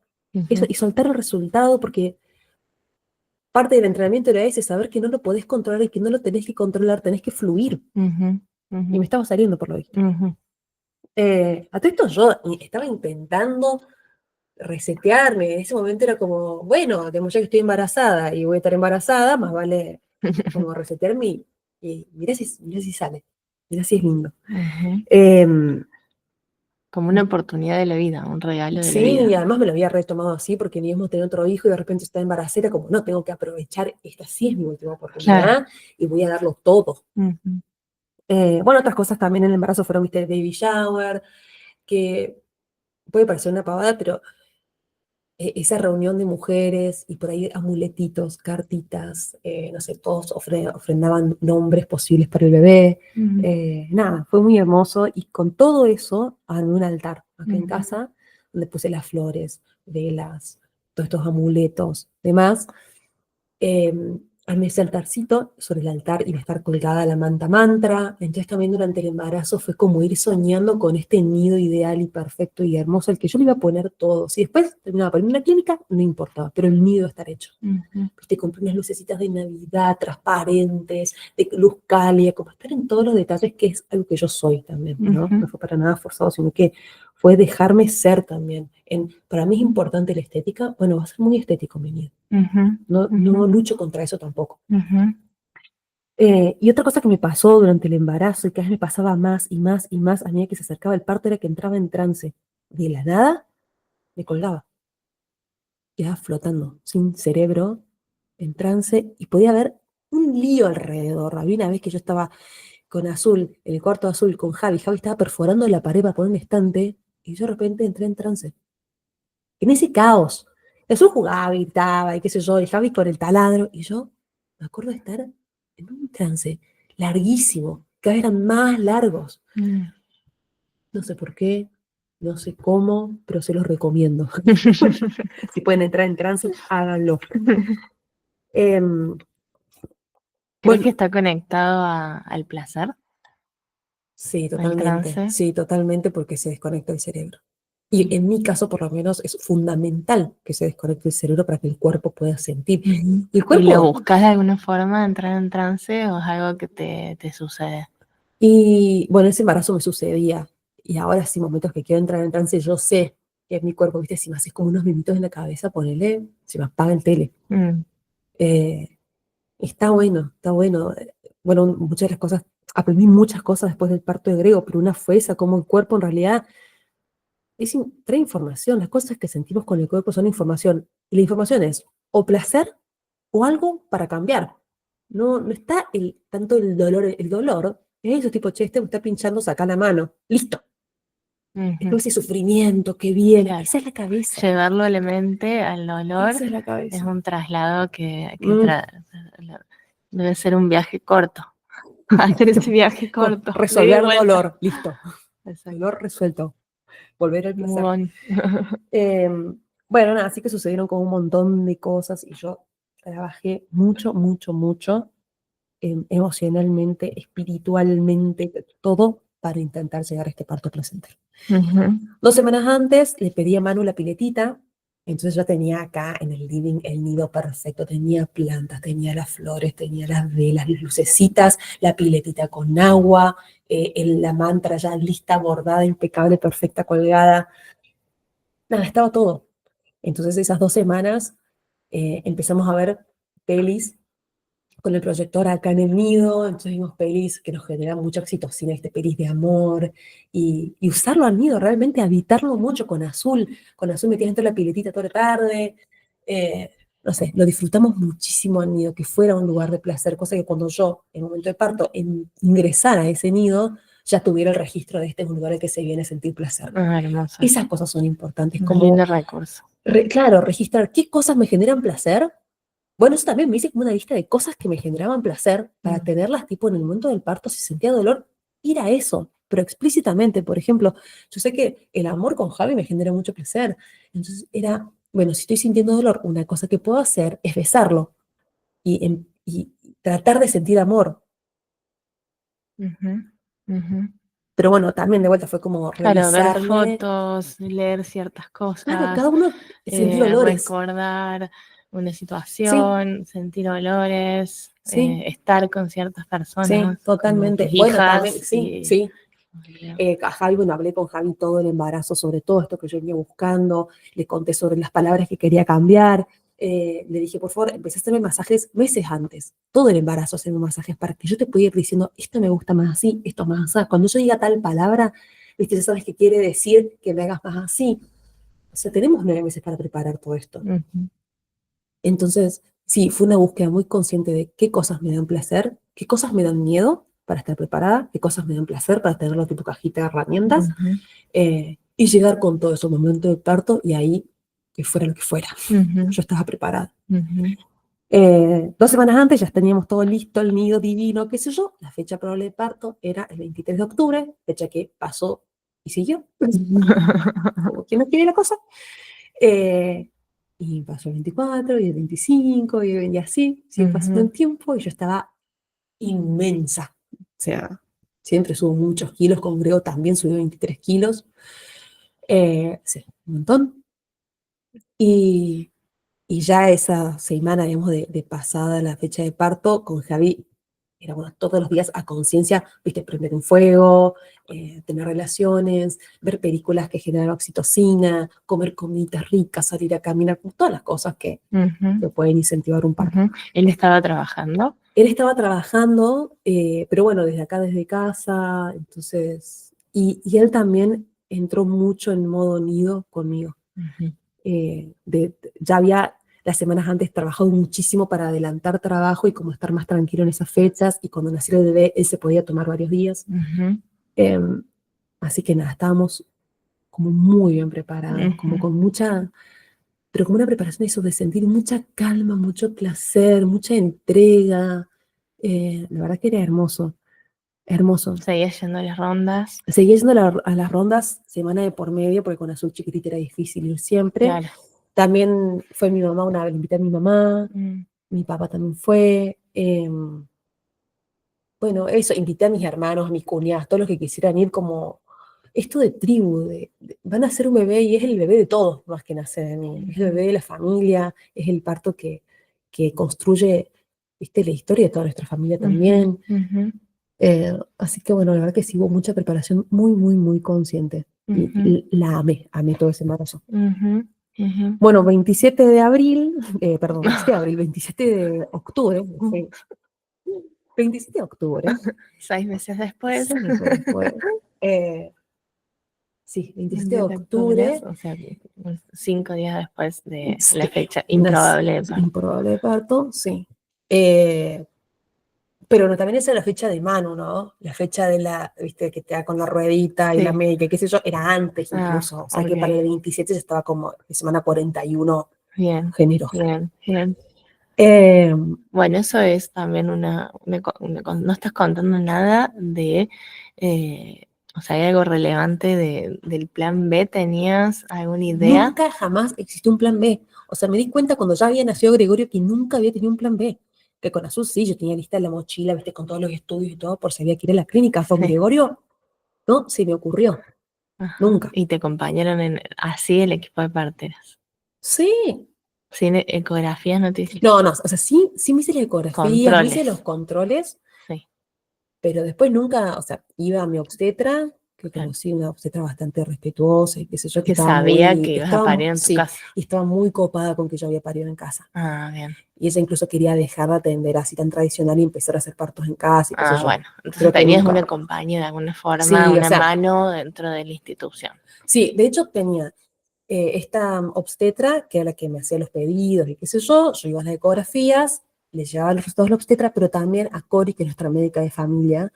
Eso, ujú, y soltar el resultado, porque parte del entrenamiento era ese, saber que no lo podés controlar y que no lo tenés que controlar, tenés que fluir. ujú, Y ujú, me estaba saliendo por lo visto. ujú. A todo esto yo estaba intentando resetearme. En ese momento era como, bueno, como ya que estoy embarazada y voy a estar embarazada, más vale como resetearme y mira si sale, mira si es lindo. Ujú. Em, Como una oportunidad de la vida, un regalo de la sí, y vida. además me lo había retomado así porque ni mismo tener otro hijo y de repente está embarazada, como no, tengo que aprovechar, esta sí es mi última Claro. oportunidad y voy a darlo todo. Ujú, Bueno, otras cosas también en el embarazo fueron, viste, el baby shower, que puede parecer una pavada, pero esa reunión de mujeres y por ahí amuletitos, cartitas, no sé, todos ofrendaban nombres posibles para el bebé. ujú, Nada, fue muy hermoso y con todo eso armé un altar acá en ujú, casa donde puse las flores, velas, todos estos amuletos, demás. eh, Armé ese altarcito, sobre el altar iba a estar colgada la manta mantra, entonces también durante el embarazo fue como ir soñando con este nido ideal y perfecto y hermoso, al que yo le iba a poner todo. Si después terminaba por irme a una clínica, no importaba, pero el nido iba a estar hecho. ujú, Viste, compré unas lucecitas de Navidad, transparentes, de luz cálida, como estar en todos los detalles, que es algo que yo soy también, ¿no? ujú, No fue para nada forzado, sino que fue dejarme ser también. Para mí es importante la estética, bueno, va a ser muy estético mi nido. ujú, No, ujú, no lucho contra eso tampoco. ujú, Y otra cosa que me pasó durante el embarazo y que a veces me pasaba más y más y más a medida que se acercaba el parto era que entraba en trance. De la nada me colgaba, quedaba flotando, sin cerebro, en trance y podía haber un lío alrededor. Había una vez que yo estaba con Azul, en el cuarto de Azul, con Javi. Javi estaba perforando la pared para poner un estante y yo de repente entré en trance. En ese caos. Azul jugaba, gritaba y qué sé yo, y Javi con el taladro y yo me acuerdo de estar en un trance larguísimo, cada vez eran más largos. mm. No sé por qué, no sé cómo, pero se los recomiendo. Si pueden entrar en trance, háganlo. Em, ¿Crees que bueno, está conectado al placer, al trance? sí, totalmente, porque se desconecta el cerebro. Y en mi caso, por lo menos, es fundamental que se desconecte el cerebro para que el cuerpo pueda sentir. Ujú. Y el ¿Y lo cuerpo, buscas de alguna forma de entrar en trance o es algo que te sucede? y bueno, ese embarazo me sucedía. Y ahora sí, momentos que quiero entrar en trance, yo sé que es mi cuerpo, ¿viste? Si me haces como unos mimitos en la cabeza, ponele, se me apaga el tele. Mm, Eh, Está bueno, está bueno. Bueno, muchas de las cosas, aprendí muchas cosas después del parto de Grego, pero una fue esa, como el cuerpo en realidad trae información. Las cosas que sentimos con el cuerpo son información. Y la información es o placer o algo para cambiar. No, no está tanto el dolor. El dolor es eso, tipo, che, este me está pinchando, saca la mano. Listo. Es todo ujú, ese sufrimiento que viene. claro. Esa es la cabeza. Llevarlo a la mente, al dolor, Esa es la es cabeza. un traslado que Mm. debe ser un viaje corto. Hacer ese viaje corto, de ida y Resolver vuelta. dolor. Listo. Exacto. Dolor resuelto. Volver al Move placer. on. Bueno, nada, así que sucedieron como un montón de cosas y yo trabajé mucho, mucho, mucho, emocionalmente, espiritualmente, todo para intentar llegar a este parto placentero. Ujú, 2 semanas antes le pedí a Manu la piletita, Entonces yo tenía acá en el living el nido perfecto, tenía plantas, tenía las flores, tenía las velas, las lucecitas, la piletita con agua, la mantra ya lista, bordada, impecable, perfecta, colgada. Nada, estaba todo. Entonces esas 2 semanas empezamos a ver pelis con el proyector acá en el nido, entonces vimos pelis que nos generan mucha oxitocina, pelis de amor, y usarlo al nido, realmente habitarlo mucho con Azul metida dentro de la piletita toda la tarde, no sé, lo disfrutamos muchísimo al nido, que fuera un lugar de placer, cosa que cuando yo, en el momento de parto, ingresara a ese nido, ya tuviera el registro de este es un lugar al que se viene a sentir placer. Ah, hermoso. Esas cosas son importantes, Un como, lindo recurso. claro, registrar qué cosas me generan placer. Bueno, eso también me hice como una lista de cosas que me generaban placer para tenerlas, tipo, en el momento del parto, si sentía dolor, ir a eso, pero explícitamente. Por ejemplo, yo sé que el amor con Javi me genera mucho placer. Entonces era, bueno, si estoy sintiendo dolor, una cosa que puedo hacer es besarlo y tratar de sentir amor. Ujú, ujú. Pero bueno, también de vuelta fue como Claro, ver revisarle. fotos, leer ciertas Claro, cada cosas, uno sentir olores. recordar una Sí, situación, sentir olores, sí, estar con ciertas sí, personas, como tus totalmente. Bueno, también, hijas sí, y... sí. A Javi, bueno, hablé con Javi todo el embarazo sobre todo esto que yo venía buscando, le conté sobre las palabras que quería cambiar, le dije, por favor, empecé a hacerme masajes meses antes, todo el embarazo haciendo masajes para que yo te pueda ir diciendo, esto me gusta más así, esto más así. Cuando yo diga tal palabra, viste, ya sabes qué quiere decir que me hagas más así. O sea, tenemos 9 meses para preparar todo esto. Ujú, Entonces, sí, fue una búsqueda muy consciente de qué cosas me dan placer, qué cosas me dan miedo para estar preparada, qué cosas me dan placer para tenerlo en tu cajita de herramientas, ujú, y llegar con todo eso momento de parto y ahí que fuera lo que fuera. ujú, Yo estaba preparada. ujú. 2 semanas antes ya teníamos todo listo, el nido divino, qué sé yo. La fecha probable de parto era el 23 de octubre, fecha que pasó y siguió, como quien no quiere la cosa. Eh, y pasó el 24 y el 25 y así, siguió pasando Ujú, el tiempo y yo estaba inmensa. O sea, siempre subo muchos kilos, con Grego también subió 23 kilos. Sí, un montón. Y, y ya esa semana, digamos, de pasada la fecha de parto, con Javi, era bueno, todos los días a conciencia, viste, prender un fuego, tener relaciones, ver películas que generan oxitocina, comer comidas ricas, salir a caminar, todas las cosas ujú, que pueden incentivar un parto. ujú. Él estaba trabajando. Él estaba trabajando, pero bueno, desde acá, desde casa, entonces, y él también entró mucho en modo nido conmigo. Ujú, Ya había las semanas antes trabajado muchísimo para adelantar trabajo y como estar más tranquilo en esas fechas, y cuando nació el bebé, él se podía tomar varios días. ujú, Eh, Así que nada, estábamos como muy bien preparados, como ujú. con mucha, pero como una preparación de eso, de sentir mucha calma, mucho placer, mucha entrega. La verdad que era hermoso, hermoso. Seguía yendo a las rondas. Seguí yendo a las rondas semana de por medio, porque con Azul chiquitita era difícil ir siempre. Claro. También fue mi mamá, una vez invité a mi mamá, Mm, mi papá también fue. Bueno, eso, invité a mis hermanos, a mis cuñadas, todos los que quisieran ir, como esto de tribu, van a ser un bebé y es el bebé de todos, más que nacer de mí. Es el ujú, bebé de la familia, es el parto que construye, viste, la historia de toda nuestra familia ujú, también. ujú, Así que bueno, la verdad que sí hubo mucha preparación muy, muy, muy consciente. ujú, Y la amé, amé todo ese embarazo. ujú, ujú. Bueno, 27 de abril, perdón, 27 de abril, 27 de octubre, sí, 27 de octubre, 6 meses después, 6 meses después, eh, sí, 27 de 27 de octubre, octubre, o sea, 5 días después de la sí, fecha improbable de parto. improbable de parto, sí. Eh, pero no, también esa es la fecha de Manu, ¿no? La fecha de la, viste, que te da con la ruedita y la Sí. médica, qué sé yo, era antes Ah, incluso, o sea que para el ok. 27 ya estaba como de semana 41 Bien, generosa. bien, bien. Eh, Bueno, eso es también no estás contando nada de, o sea, ¿hay algo relevante del plan B? ¿Tenías alguna idea? Nunca jamás existió un plan B. O sea, me di cuenta cuando ya había nacido Gregorio que nunca había tenido un plan B. Que con Azul sí, yo tenía lista la mochila, viste, con todos los estudios y todo, por si había que ir a la clínica. Con Sí. Gregorio, no se me ocurrió. Ajá. Nunca. Y te acompañaron así el equipo de parteras. Sí. Sin ecografías no te hiciste. No, no, o sea, sí me hice las ecografías, me hice los Controles. controles, Sí, pero después nunca, o sea, iba a mi obstetra, que claro. conocí una obstetra bastante respetuosa y qué sé yo, que Que sabía que ibas a parir en tu sí, casa. y estaba muy copada con que yo había parido en casa. Ah, bien. Y ella incluso quería dejar de atender así tan tradicional y empezar a hacer partos en casa y qué sé Ah, yo. bueno. Entonces Creo que tenías una nunca. compañía de alguna forma, Sí, o una sea, mano dentro de la institución. sí, de hecho tenía esta obstetra, que era la que me hacía los pedidos y qué sé yo iba a las ecografías, le llevaba los resultados a la obstetra, pero también a Cori, que es nuestra médica de familia.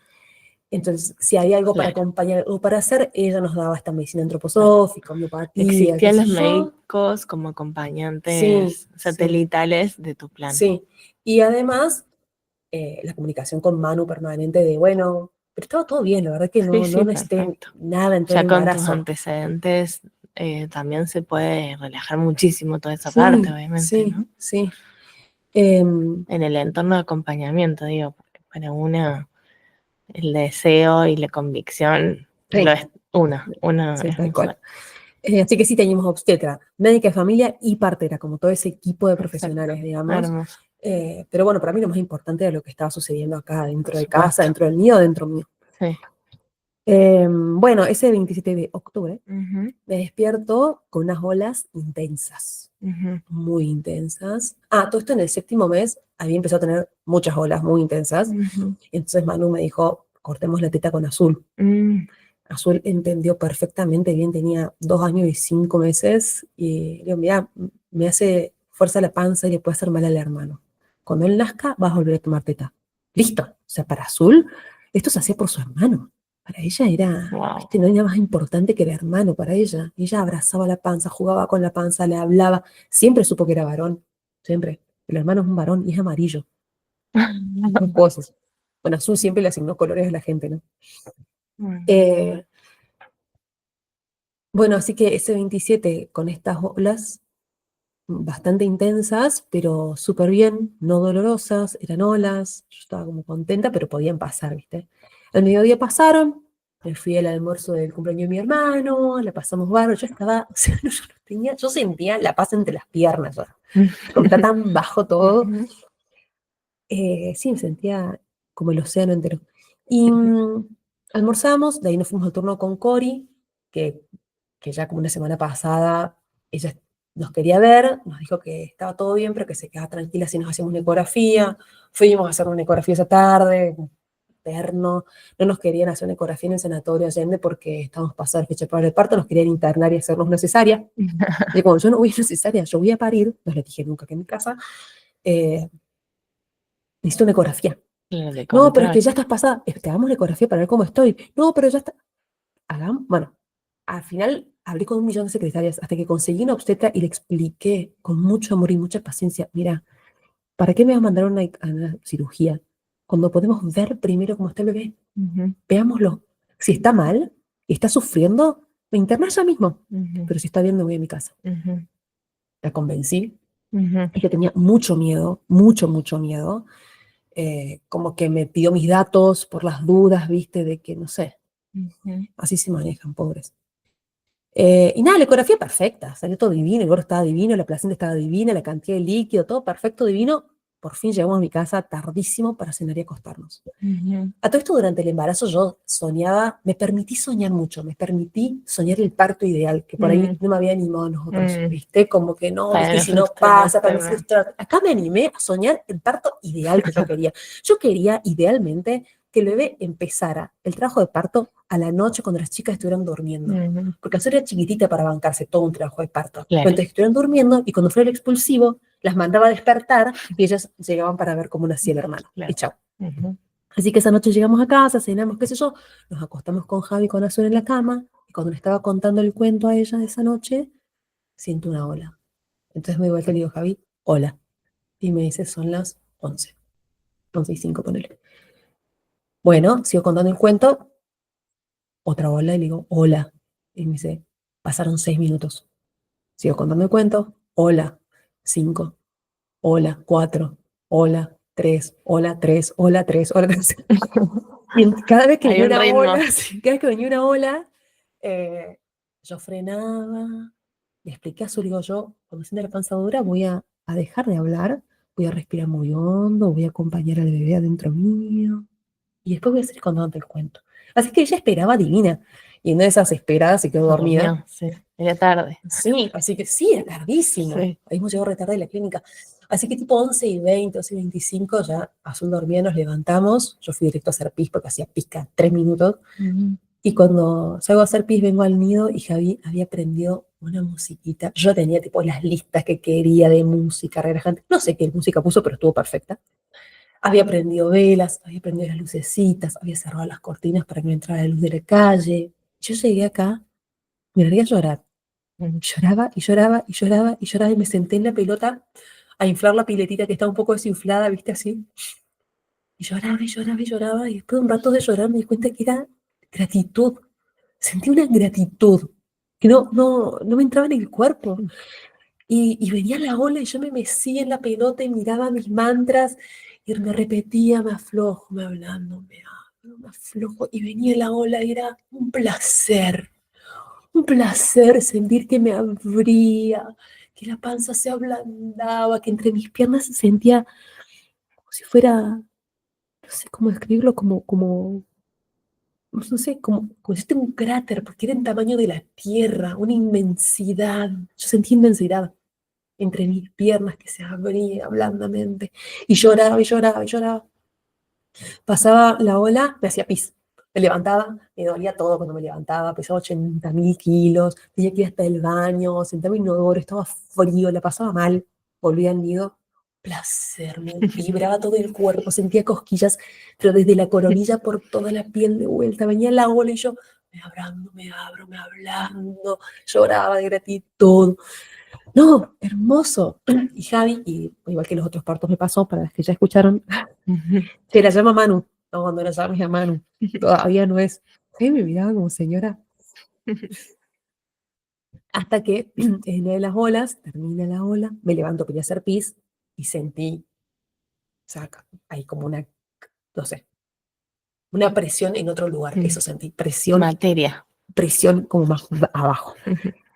Entonces, si había algo para Claro. acompañar o para hacer, ella nos daba esta medicina antroposófica, homeopatía, qué Existían sé los yo. médicos como Sí, acompañantes sí, satelitales de tu plan. sí. Y además, la comunicación con Manu permanente de, bueno, pero estaba todo bien, la verdad que Sí, no sí, necesité perfecto. nada en todo el Ya con tus embarazo. antecedentes también se puede relajar muchísimo toda esa parte, Sí, obviamente, sí, ¿no? sí. Em, En el entorno de acompañamiento, digo, porque para una el deseo y la convicción lo sí, es una sí, es tal un cual. sueño. Así que sí teníamos obstetra, médica de familia y partera, como todo ese equipo de Exacto, profesionales, digamos. hermoso, Pero bueno, para mí lo más importante era lo que estaba sucediendo acá por dentro de casa, supuesto. dentro del mío, dentro mío. Sí. Bueno, ese 27 de octubre Ujú, me despierto con unas olas intensas, ujú, muy intensas. Ah, todo esto en el séptimo mes había empezado a tener muchas olas muy intensas. ujú, Entonces Manu me dijo, cortemos la teta con Azul. mm, Azul entendió perfectamente bien, tenía 2 años y 5 meses, y le digo, mira, me hace fuerza la panza y le puede hacer mal al hermano. Cuando él nazca, vas a volver a tomar teta. Listo. O sea, para Azul, esto se hacía por su hermano. Para ella era, wow. viste, no hay nada más importante que el hermano para ella. Ella abrazaba la panza, jugaba con la panza, le hablaba. Siempre supo que era varón. Siempre. El hermano es un varón y es amarillo. No puedo decir. Bueno, Azul siempre le asignó colores a la gente, ¿no? Ujú, Eh, Bueno, así que ese 27 con estas olas bastante intensas, pero súper bien, no dolorosas, eran olas, yo estaba como contenta, pero podían pasar, ¿viste? Al mediodía pasaron, me fui al almuerzo del cumpleaños de mi hermano, la pasamos bárbaro, yo estaba, o sea, yo, no tenía, yo sentía la paz entre las piernas, ya. Como está tan bajo todo, ujú, sí, me sentía como el océano entero. Y almorzamos, de ahí nos fuimos al turno con Cori, que ya como una semana pasada ella nos quería ver, nos dijo que estaba todo bien, pero que se quedaba tranquila si nos hacíamos una ecografía. Fuimos a hacer una ecografía esa tarde, interno. No nos querían hacer una ecografía en el sanatorio Allende porque estábamos pasados fecha para el parto, nos querían internar y hacernos una cesárea. Y como yo no voy a una cesárea, yo voy a parir, no les dije nunca que en mi casa, eh, necesito una ecografía. Claro, de No, pero es que control. ya estás pasada, te hagamos la ecografía para ver cómo estoy. No, pero ya está. Hagamos, bueno, al final hablé con 1 millón de secretarias hasta que conseguí una obstetra y le expliqué con mucho amor y mucha paciencia, mira, ¿para qué me vas a mandar a una cirugía cuando podemos ver primero cómo está el bebé? Ujú, Veámoslo. Si está mal y está sufriendo, me interno ya mismo. ujú, Pero si está bien, me voy a mi casa. ujú, La convencí. ujú, Ella tenía mucho miedo, mucho, mucho miedo. Como que me pidió mis datos por las dudas, viste, de que no sé, ujú, así se manejan, pobres. Y nada, la ecografía perfecta, salió todo divino, el gordo estaba divino, la placenta estaba divina, la cantidad de líquido, todo perfecto, divino. Por fin llegamos a mi casa tardísimo para cenar y acostarnos. ujú. A todo esto durante el embarazo yo soñaba, me permití soñar mucho, me permití soñar el parto ideal, que por ahí Mm, no me había animado a nosotros, mm. ¿viste? Como que no, Para ¿viste? Y no si no pasa, frustrarte, para no ¿no? frustrar. Acá me animé a soñar el parto ideal que yo quería. Yo quería idealmente que el bebé empezara el trabajo de parto a la noche cuando las chicas estuvieran durmiendo. Ujú, Porque Azul era chiquitita para bancarse todo un trabajo de parto. Pero claro, entonces estuvieran durmiendo y cuando fuera el expulsivo, las mandaba a despertar y ellas llegaban para ver cómo nacía el hermano. Y claro. chao. Ujú. Así que esa noche llegamos a casa, cenamos, qué sé yo, nos acostamos con Javi y con Azul en la cama, y cuando le estaba contando el cuento a ella de esa noche, siento una ola. Entonces me doy vuelta y le digo, Javi, hola. Y me dice, son las 11, 11:05, ponele. Bueno, sigo contando el cuento, otra ola, y le digo, hola. Y me dice, pasaron 6 minutos. Sigo contando el cuento, hola, 5, hola, 4, hola, 3, hola, 3, hola, 3, hola, 3. Y cada vez que Hay venía un una ritmo. ola, sí, cada vez que venía una ola, eh, yo frenaba, Le expliqué a Azul, digo yo, cuando sienta la panza dura voy a dejar de hablar, voy a respirar muy hondo, voy a acompañar al bebé adentro mío, y después voy a seguir contándote el cuento. Así que ella esperaba divina, y en una de esas esperadas se quedó Se dormida. durmió, sí. Era tarde. Sí, así que sí, era tardísimo. Sí. Ahí hemos llegado retarde de la clínica. Así que tipo 11:20, 11:25, ya Azul dormía, nos levantamos. Yo fui directo a hacer pis porque hacía pis cada 3 minutos. Ujú. Y cuando salgo a hacer pis, vengo al nido y Javi había aprendido una musiquita. Yo tenía tipo las listas que quería de música relajante. No sé qué música puso, pero estuvo perfecta. Había prendido velas, había prendido las lucecitas, había cerrado las cortinas para que no entrara la luz de la calle. Yo llegué acá, me largué a llorar. Lloraba y lloraba y lloraba y lloraba y me senté en la pelota a inflar la piletita que estaba un poco desinflada, viste así. Y lloraba y lloraba y lloraba y después de un rato de llorar me di cuenta que era gratitud. Sentí una gratitud que no me entraba en el cuerpo. Y venía la ola y yo me mecía en la pelota y miraba mis mantras y me repetía, me aflojo, me hablando, me abro, me aflojo. Y venía la ola y era un placer sentir que me abría, que la panza se ablandaba, que entre mis piernas se sentía como si fuera, no sé cómo describirlo, no sé, como si fuera un cráter, porque era en tamaño de la tierra, una inmensidad. Yo sentí inmensidad entre mis piernas que se abría blandamente. Y lloraba y lloraba y lloraba. Pasaba la ola, me hacía pis. Me levantaba, me dolía todo cuando me levantaba, pesaba 80.000 kilos, tenía que ir hasta el baño, sentarme en inodoro, estaba frío, la pasaba mal, volví al nido, placer, me vibraba todo el cuerpo, sentía cosquillas, pero desde la coronilla por toda la piel de vuelta, venía la ola y yo me abrando, me abro, me hablando, lloraba de gratitud. No, hermoso. Y Javi, y igual que los otros partos me pasó, para las que ya escucharon, Ujú. se la llama Manu. No, cuando la llames a Manu. Todavía no es. Sí, me miraba como señora. Hasta que en una de las olas, termina la ola, me levanto, quería hacer pis y sentí, o sea, ahí como una, no sé, una presión en otro lugar. Eso sentí, Materia. presión como más abajo.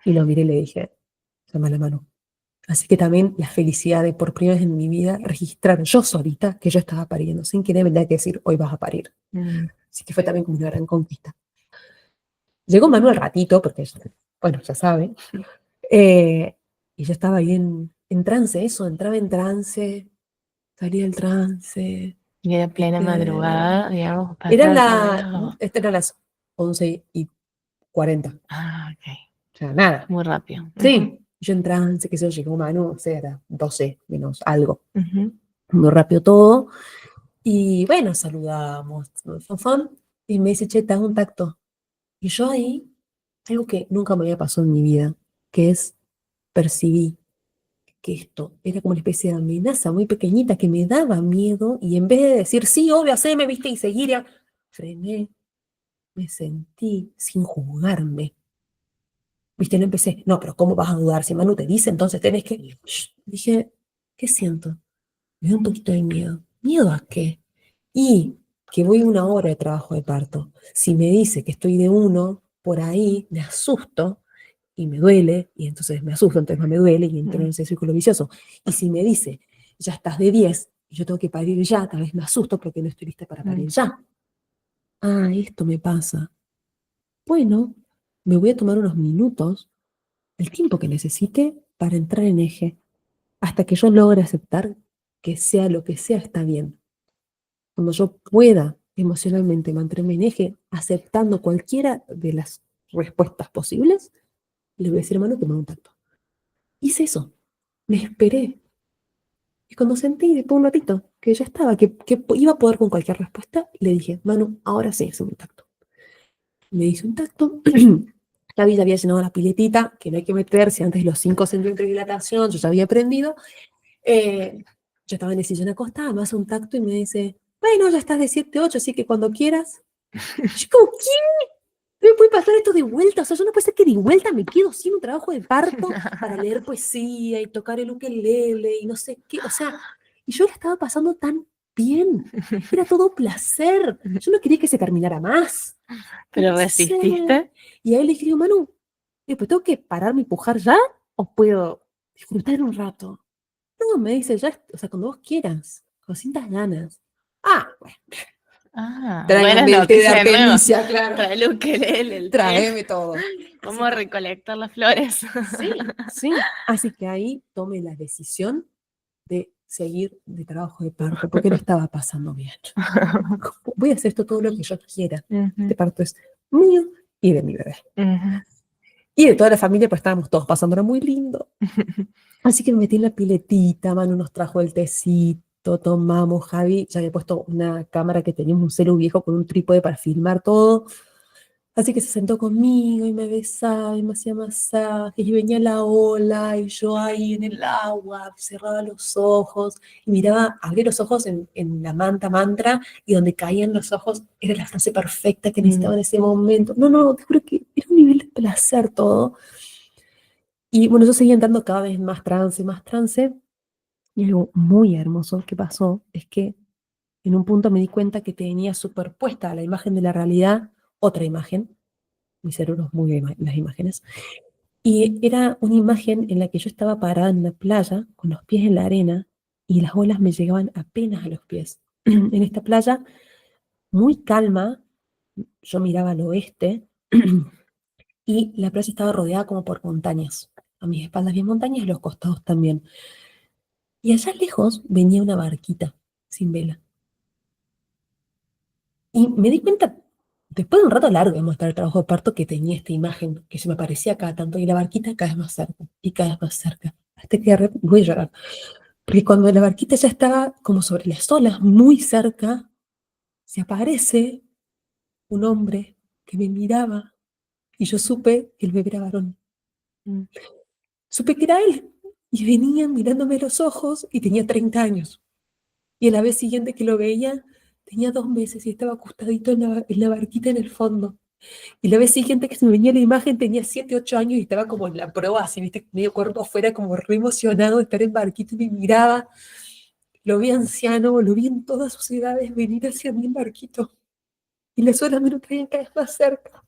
Y lo miré y le dije, llama a la Manu. Así que también la felicidad de por primera vez en mi vida registrar yo solita que yo estaba pariendo, sin que nadie me tenga que decir, hoy vas a parir. Mm. Así que fue también como una gran conquista. Llegó Manu al ratito, porque, bueno, ya sabe, y yo estaba ahí en trance, eso, entraba en trance, salía del trance. Y era plena madrugada, digamos, Eran pasar todo eso. Este era las 11:40. Ah, ok. O sea, nada. Muy rápido. Sí, yo en trance, que sé yo, llegó Manu, o sea, era 12 menos algo. Ujú. Muy rápido todo. Y bueno, saludamos, y me dice, che, te hago un tacto. Y yo ahí, algo que nunca me había pasado en mi vida, que es percibí que esto era como una especie de amenaza muy pequeñita que me daba miedo y en vez de decir, sí, obvio, haceme, viste, y seguir, frené, me sentí sin juzgarme. Viste, no empecé, no, pero ¿cómo vas a dudar? Si Manu te dice, entonces tenés que... Shh. Dije, ¿qué siento? Me da un poquito de miedo. ¿Miedo a qué? Y que voy 1 hora de trabajo de parto. Si me dice que estoy de 1, por ahí me asusto y me duele, y entonces me asusto, entonces no me duele y entro en ese círculo vicioso. Y si me dice, ya estás de 10 y yo tengo que parir ya, tal vez me asusto porque no estoy lista para parir ya. Ah, esto me pasa. Bueno, me voy a tomar unos minutos, el tiempo que necesite para entrar en eje, hasta que yo logre aceptar que sea lo que sea está bien. Cuando yo pueda emocionalmente mantenerme en eje, aceptando cualquiera de las respuestas posibles, le voy a decir a Manu que me haga un tacto. Hice eso. Me esperé. Y cuando sentí después de un ratito que ya estaba, que iba a poder con cualquier respuesta, le dije, Manu, ahora sí, es un tacto. Me hizo un tacto. Ya había llenado la piletita, que no hay que meterse antes de los 5 centímetros de dilatación, yo ya había aprendido. Yo estaba en el sillón acostada, me hace un tacto y me dice, bueno, ya estás de 7-8, así que cuando quieras. Yo como, ¿qué? No me puede pasar esto de vuelta, o sea, yo no puede ser que de vuelta me quedo sin un trabajo de parto para leer poesía y tocar el ukelele y no sé qué, o sea, y yo la estaba pasando tan bien, era todo placer, yo no quería que se terminara más. ¿Pero Placer. resististe? Y a él le dije, Manu, pues tengo que pararme y pujar ya, ¿O puedo disfrutar un rato? No, me dice, ya, o sea, cuando vos quieras, cuando sientas ganas. Ah, bueno, Buena tráigame el té de noticia de nuevo. Artemisia, claro. Trae el ukelele, el té. Tráeme todo. Así Vamos a que, recolectar las flores. sí, sí. Así que ahí tomé la decisión de seguir de trabajo de parto, porque no estaba pasando bien. Voy a hacer esto todo lo que yo quiera. Este Ujú, parto es mío y de mi bebé. ujú. Y de toda la familia, pues estábamos todos pasándolo muy lindo. Así que me metí en la piletita, Manu nos trajo el tecito, tomamos, Javi ya había puesto una cámara que teníamos un celu viejo con un trípode para filmar todo. Así que se sentó conmigo y me besaba y me hacía masajes y venía la ola y yo ahí en el agua cerraba los ojos y miraba, abría los ojos en la manta mantra y donde caían los ojos era la frase perfecta que necesitaba en ese momento. No, no, te juro que era un nivel de placer todo. Y bueno, yo seguía entrando cada vez más trance y algo muy hermoso que pasó es que en un punto me di cuenta que tenía superpuesta a la imagen de la realidad otra imagen. Mi cerebro es muy de las imágenes. Y era una imagen en la que yo estaba parada en la playa, con los pies en la arena, y las olas me llegaban apenas a los pies. En esta playa, muy calma, yo miraba al oeste, y la playa estaba rodeada como por montañas. A mis espaldas había montañas y a los costados también. Y allá lejos venía una barquita sin vela. Y me di cuenta, después de un rato largo de mostrar el trabajo de parto, que tenía esta imagen que se me parecía cada tanto, y la barquita cada vez más cerca, y cada vez más cerca, hasta que voy a llorar. Porque cuando la barquita ya estaba como sobre las olas, muy cerca, se aparece un hombre que me miraba, y yo supe que el bebé era varón. Mm, Supe que era él, y venía mirándome a los ojos, y tenía 30 años. Y a la vez siguiente que lo veía, tenía 2 meses y estaba acostadito en la barquita en el fondo. Y la vez siguiente que se me venía la imagen tenía 7, 8 años y estaba como en la proa, así, viste, medio cuerpo afuera, como re emocionado de estar en barquito y me miraba. Lo vi anciano, lo vi en todas sus edades venir hacia mí en barquito. Y las olas me lo traían cada vez más cerca.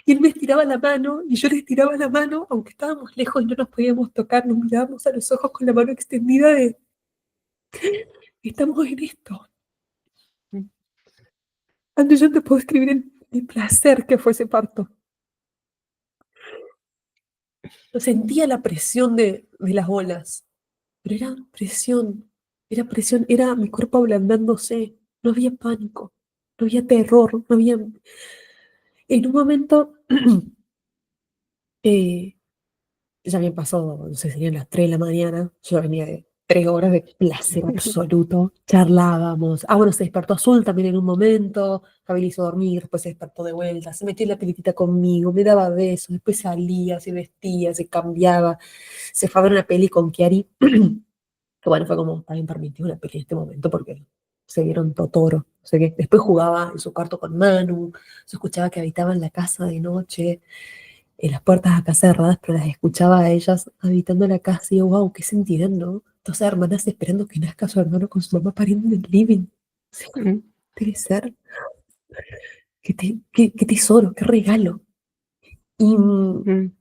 Y él me estiraba la mano y yo le estiraba la mano, aunque estábamos lejos y no nos podíamos tocar, nos mirábamos a los ojos con la mano extendida de, estamos en esto. mm, Antes yo te puedo escribir el placer que fue ese parto. Yo sentía la presión de las olas, pero era presión, era mi cuerpo ablandándose, no había pánico, no había terror, no había... En un momento, eh, ya habían pasado, no sé, serían las 3 de la mañana, yo venía de 3 horas de placer absoluto, charlábamos, bueno, se despertó Azul también en un momento, Javi le hizo dormir, después se despertó de vuelta, se metió en la pilitita conmigo, me daba besos, después salía, se vestía, se cambiaba, se fue a ver una peli con Kiari, que bueno, fue como, también permitió una peli en este momento porque se vieron Totoro, o sea que después jugaba en su cuarto con Manu, se escuchaba que habitaban la casa de noche, las puertas acá cerradas, pero las escuchaba a ellas habitando la casa y yo, wow, qué sentirán, ¿no? Todas esas hermanas esperando que nazca su hermano con su mamá pariendo en el living. Sí, mm, debe ser, qué tesoro, qué regalo. Y mm,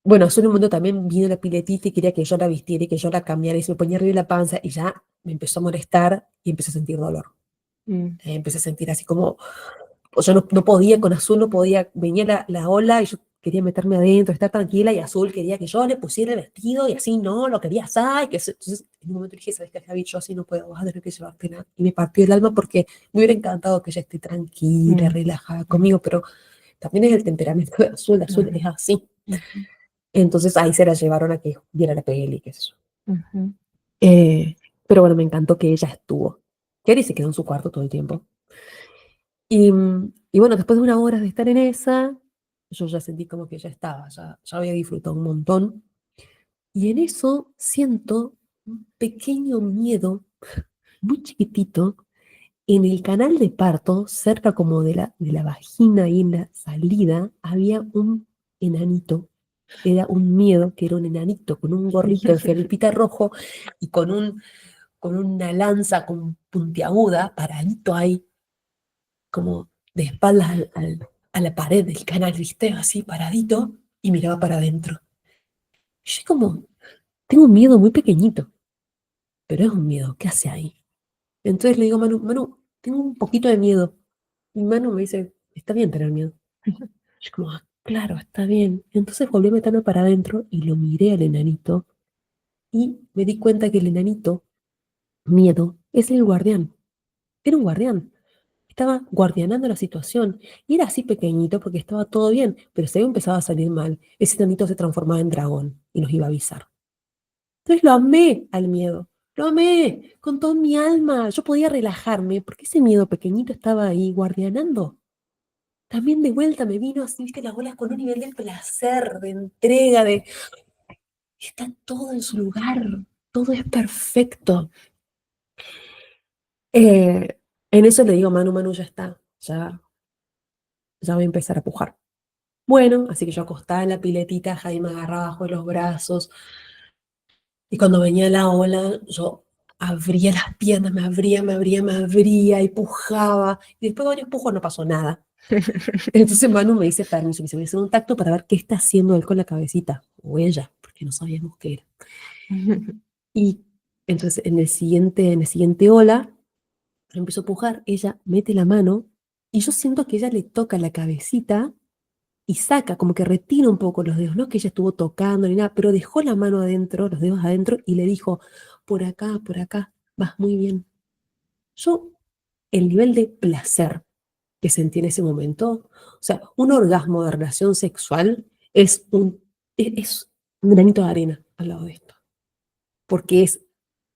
bueno, hace un momento también vino la piletita y quería que yo la vistiera y que yo la cambiara y se me ponía arriba de la panza y ya me empezó a molestar y empecé a sentir dolor. mm, Empecé a sentir así como, pues yo no podía con Azul, no podía, venía la ola y yo quería meterme adentro, estar tranquila y Azul quería que yo le pusiera el vestido y así no, lo quería así. Entonces en un momento dije, ¿sabes qué, Javi? Yo así no puedo, vas a tener que llevártela. Y me partió el alma porque me hubiera encantado que ella esté tranquila, mm, relajada conmigo, pero también es el temperamento de Azul, Azul es mm, así. ujú, Entonces ahí se la llevaron a que viera la peli, qué sé yo. ujú. Pero bueno, me encantó que ella estuvo. Kerry se quedó en su cuarto todo el tiempo. Y bueno, después de 1 hora de estar en esa, yo ya sentí como que ya estaba, ya había disfrutado un montón. Y en eso siento un pequeño miedo, muy chiquitito, en el canal de parto, cerca como de la vagina y en la salida, había un enanito. Era un miedo que era un enanito con un gorrito de felpita rojo y con una lanza con puntiaguda, paradito ahí, como de espaldas a la pared del canal, ¿viste? Así paradito, y miraba para adentro. Y yo como, tengo un miedo muy pequeñito, pero es un miedo, ¿qué hace ahí? Entonces le digo a Manu, Manu, tengo un poquito de miedo. Y Manu me dice, está bien tener miedo. Yo como, "Ah, claro, está bien". Entonces volví a meterme para adentro y lo miré al enanito y me di cuenta que el enanito, miedo, es el guardián. Era un guardián. Estaba guardianando la situación. Y era así pequeñito porque estaba todo bien, pero si algo empezaba a salir mal, ese enanito se transformaba en dragón y nos iba a avisar. Entonces lo amé al miedo. Lo amé con toda mi alma. Yo podía relajarme porque ese miedo pequeñito estaba ahí guardianando. También de vuelta me vino así, viste, las bolas con un nivel de placer, de entrega, de... Está todo en su lugar, todo es perfecto. Eh, en eso le digo, Manu, Manu, ya está, ya voy a empezar a pujar. Bueno, así que yo acostada en la piletita, Jaime me agarraba bajo los brazos, y cuando venía la ola, yo abría las piernas, me abría y pujaba, y después de varios pujos no pasó nada. Entonces Manu me dice permiso, me dice, voy a hacer un tacto para ver qué está haciendo él con la cabecita, o ella, porque no sabíamos qué era. Y entonces en el siguiente ola, yo empiezo a pujar, ella mete la mano, y yo siento que ella le toca la cabecita y saca, como que retira un poco los dedos, no que ella estuvo tocando ni nada, pero dejó la mano adentro, los dedos adentro, y le dijo, por acá, vas muy bien. Yo, el nivel de placer que sentí en ese momento, o sea, un orgasmo de relación sexual es un granito de arena al lado de esto, porque es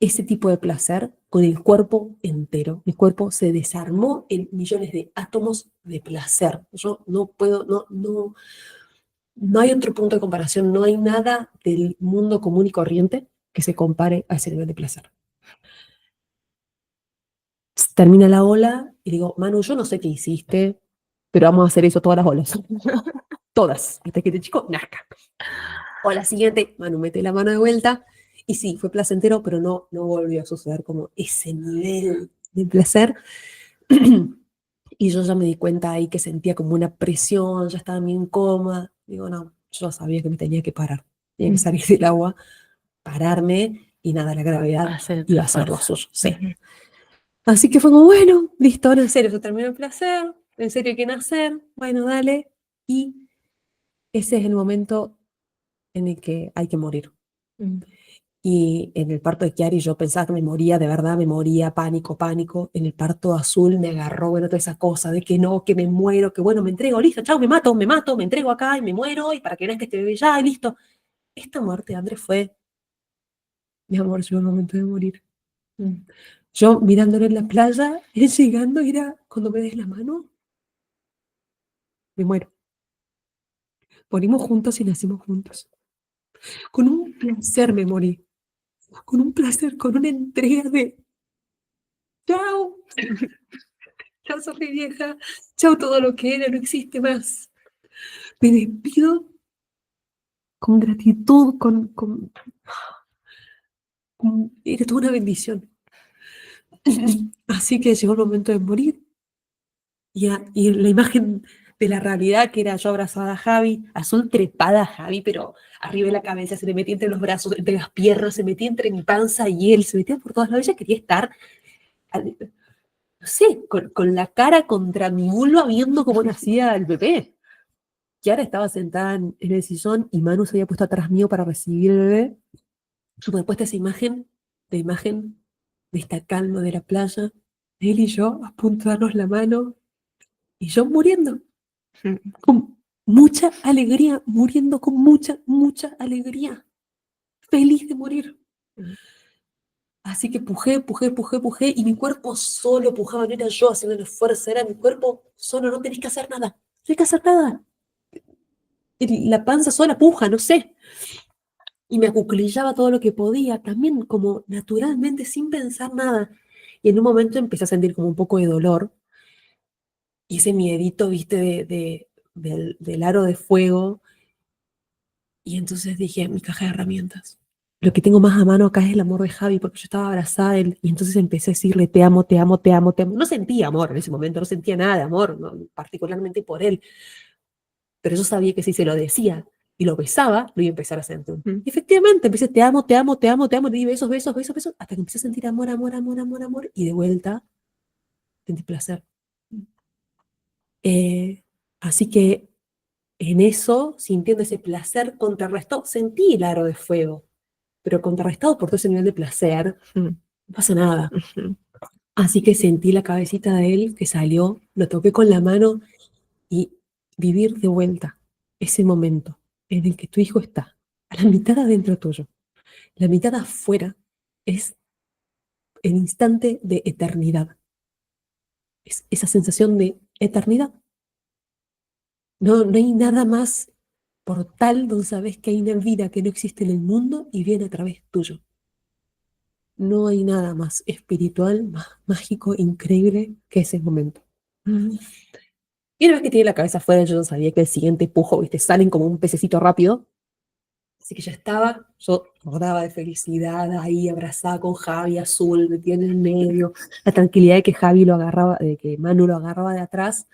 ese tipo de placer con el cuerpo entero. Mi cuerpo se desarmó en millones de átomos de placer. Yo no puedo, no hay otro punto de comparación, no hay nada del mundo común y corriente que se compare a ese nivel de placer. Termina la ola y digo, Manu, yo no sé qué hiciste, pero vamos a hacer eso todas las olas. Todas, hasta que este chico nazca. O la siguiente, Manu mete la mano de vuelta. Y sí, fue placentero, pero no volvió a suceder como ese nivel de placer. Y yo ya me di cuenta ahí que sentía como una presión, ya estaba bien cómoda. Digo, no, yo sabía que me tenía que parar, tenía que salir del agua, pararme y nada, la gravedad Hacer tu iba a ser lo esfuerzo. suyo, sí. Así que fue como, bueno, listo, ahora en serio, se terminó el placer, en serio hay que nacer, bueno, dale. Y ese es el momento en el que hay que morir. Mm. Y en el parto de Chiari yo pensaba que me moría, de verdad me moría, pánico, pánico. En el parto azul me agarró, bueno, toda esa cosa de que no, que me muero, que bueno, me entrego, listo, chao, me mato, me entrego acá y me muero, y para que veas que este bebé ya, y listo. Esta muerte, Andrés, fue, mi amor, llegó el momento de morir. Mm. Yo mirándolo en la playa, él llegando, era, cuando me des la mano, me muero. Morimos juntos y nacimos juntos. Con un placer me morí, con un placer, con una entrega de, chao, chao, Sofía vieja, chao, todo lo que era, no existe más. Me despido con gratitud, era toda una bendición. Así que llegó el momento de morir y la imagen de la realidad que era yo abrazada a Javi, azul trepada a Javi, pero arriba de la cabeza, se le metía entre los brazos, entre las piernas, se metía entre mi panza y él, se metía por todas lados. Ella quería estar, no sé, con la cara contra mi vulva viendo cómo nacía el bebé. Kiara estaba sentada en el sillón y Manu se había puesto atrás mío para recibir el bebé. Yo me he puesto esa imagen, la imagen de esta calma de la playa, él y yo a punto de darnos la mano y yo muriendo, Mm. con mucha alegría, muriendo con mucha, mucha alegría, feliz de morir. Mm. Así que pujé y mi cuerpo solo pujaba, no era yo haciendo el esfuerzo, era mi cuerpo solo, no tenés que hacer nada, no hay que hacer nada. La panza sola puja, no sé. Y me acuclillaba todo lo que podía, también como naturalmente, sin pensar nada. Y en un momento empecé a sentir como un poco de dolor y ese miedito, viste, del aro de fuego. Y entonces dije, mi caja de herramientas. Lo que tengo más a mano acá es el amor de Javi, porque yo estaba abrazada a él. Y entonces empecé a decirle, te amo, te amo, te amo, te amo. No sentía amor en ese momento, no sentía nada de amor, no, particularmente por él. Pero yo sabía que si se lo decía, y lo besaba, lo iba a empezar a sentir. Mm. Y efectivamente, empecé, te amo, te amo, te amo, te amo, le di besos, besos, besos, besos, hasta que empecé a sentir amor, amor, amor, amor, amor, y de vuelta sentí placer. Eh, Así que en eso, sintiendo ese placer contrarrestado, sentí el aro de fuego, pero contrarrestado por todo ese nivel de placer, Mm. no pasa nada. Ujú. Así que sentí la cabecita de él que salió, lo toqué con la mano y vivir de vuelta ese momento en el que tu hijo está a la mitad adentro tuyo, la mitad afuera, es el instante de eternidad. Es esa sensación de eternidad. No, no hay nada más portal donde sabes que hay una vida que no existe en el mundo y viene a través tuyo. No hay nada más espiritual, más mágico, increíble que ese momento. Mm. Y una vez que tiene la cabeza afuera, yo no sabía que el siguiente pujo, viste, salen como un pececito rápido. Así que ya estaba, yo rodaba de felicidad ahí, abrazada con Javi, azul, metida en el medio. La tranquilidad de que Javi lo agarraba, de que Manu lo agarraba de atrás.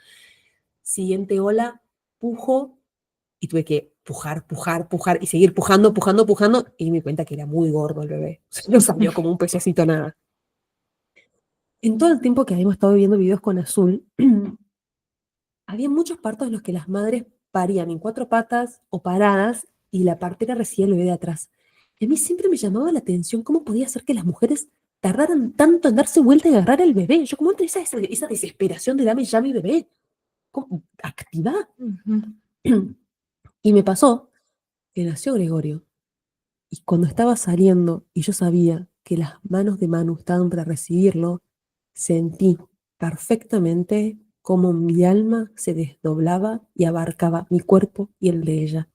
Siguiente ola, pujo, y tuve que pujar, pujar, pujar, y seguir pujando, pujando, pujando, y me di cuenta que era muy gordo el bebé. O sea, no salió como un pececito nada. En todo el tiempo que habíamos estado viendo videos con Azul, había muchos partos en los que las madres parían en cuatro patas o paradas y la partera recibía el bebé de atrás. Y a mí siempre me llamaba la atención cómo podía ser que las mujeres tardaran tanto en darse vuelta y agarrar el bebé. Yo como entre esa desesperación de dame ya mi bebé. ¿Cómo? Activa. Ujú. Y me pasó que nació Gregorio. Y cuando estaba saliendo y yo sabía que las manos de Manu estaban para recibirlo, sentí perfectamente cómo mi alma se desdoblaba y abarcaba mi cuerpo y el de ella.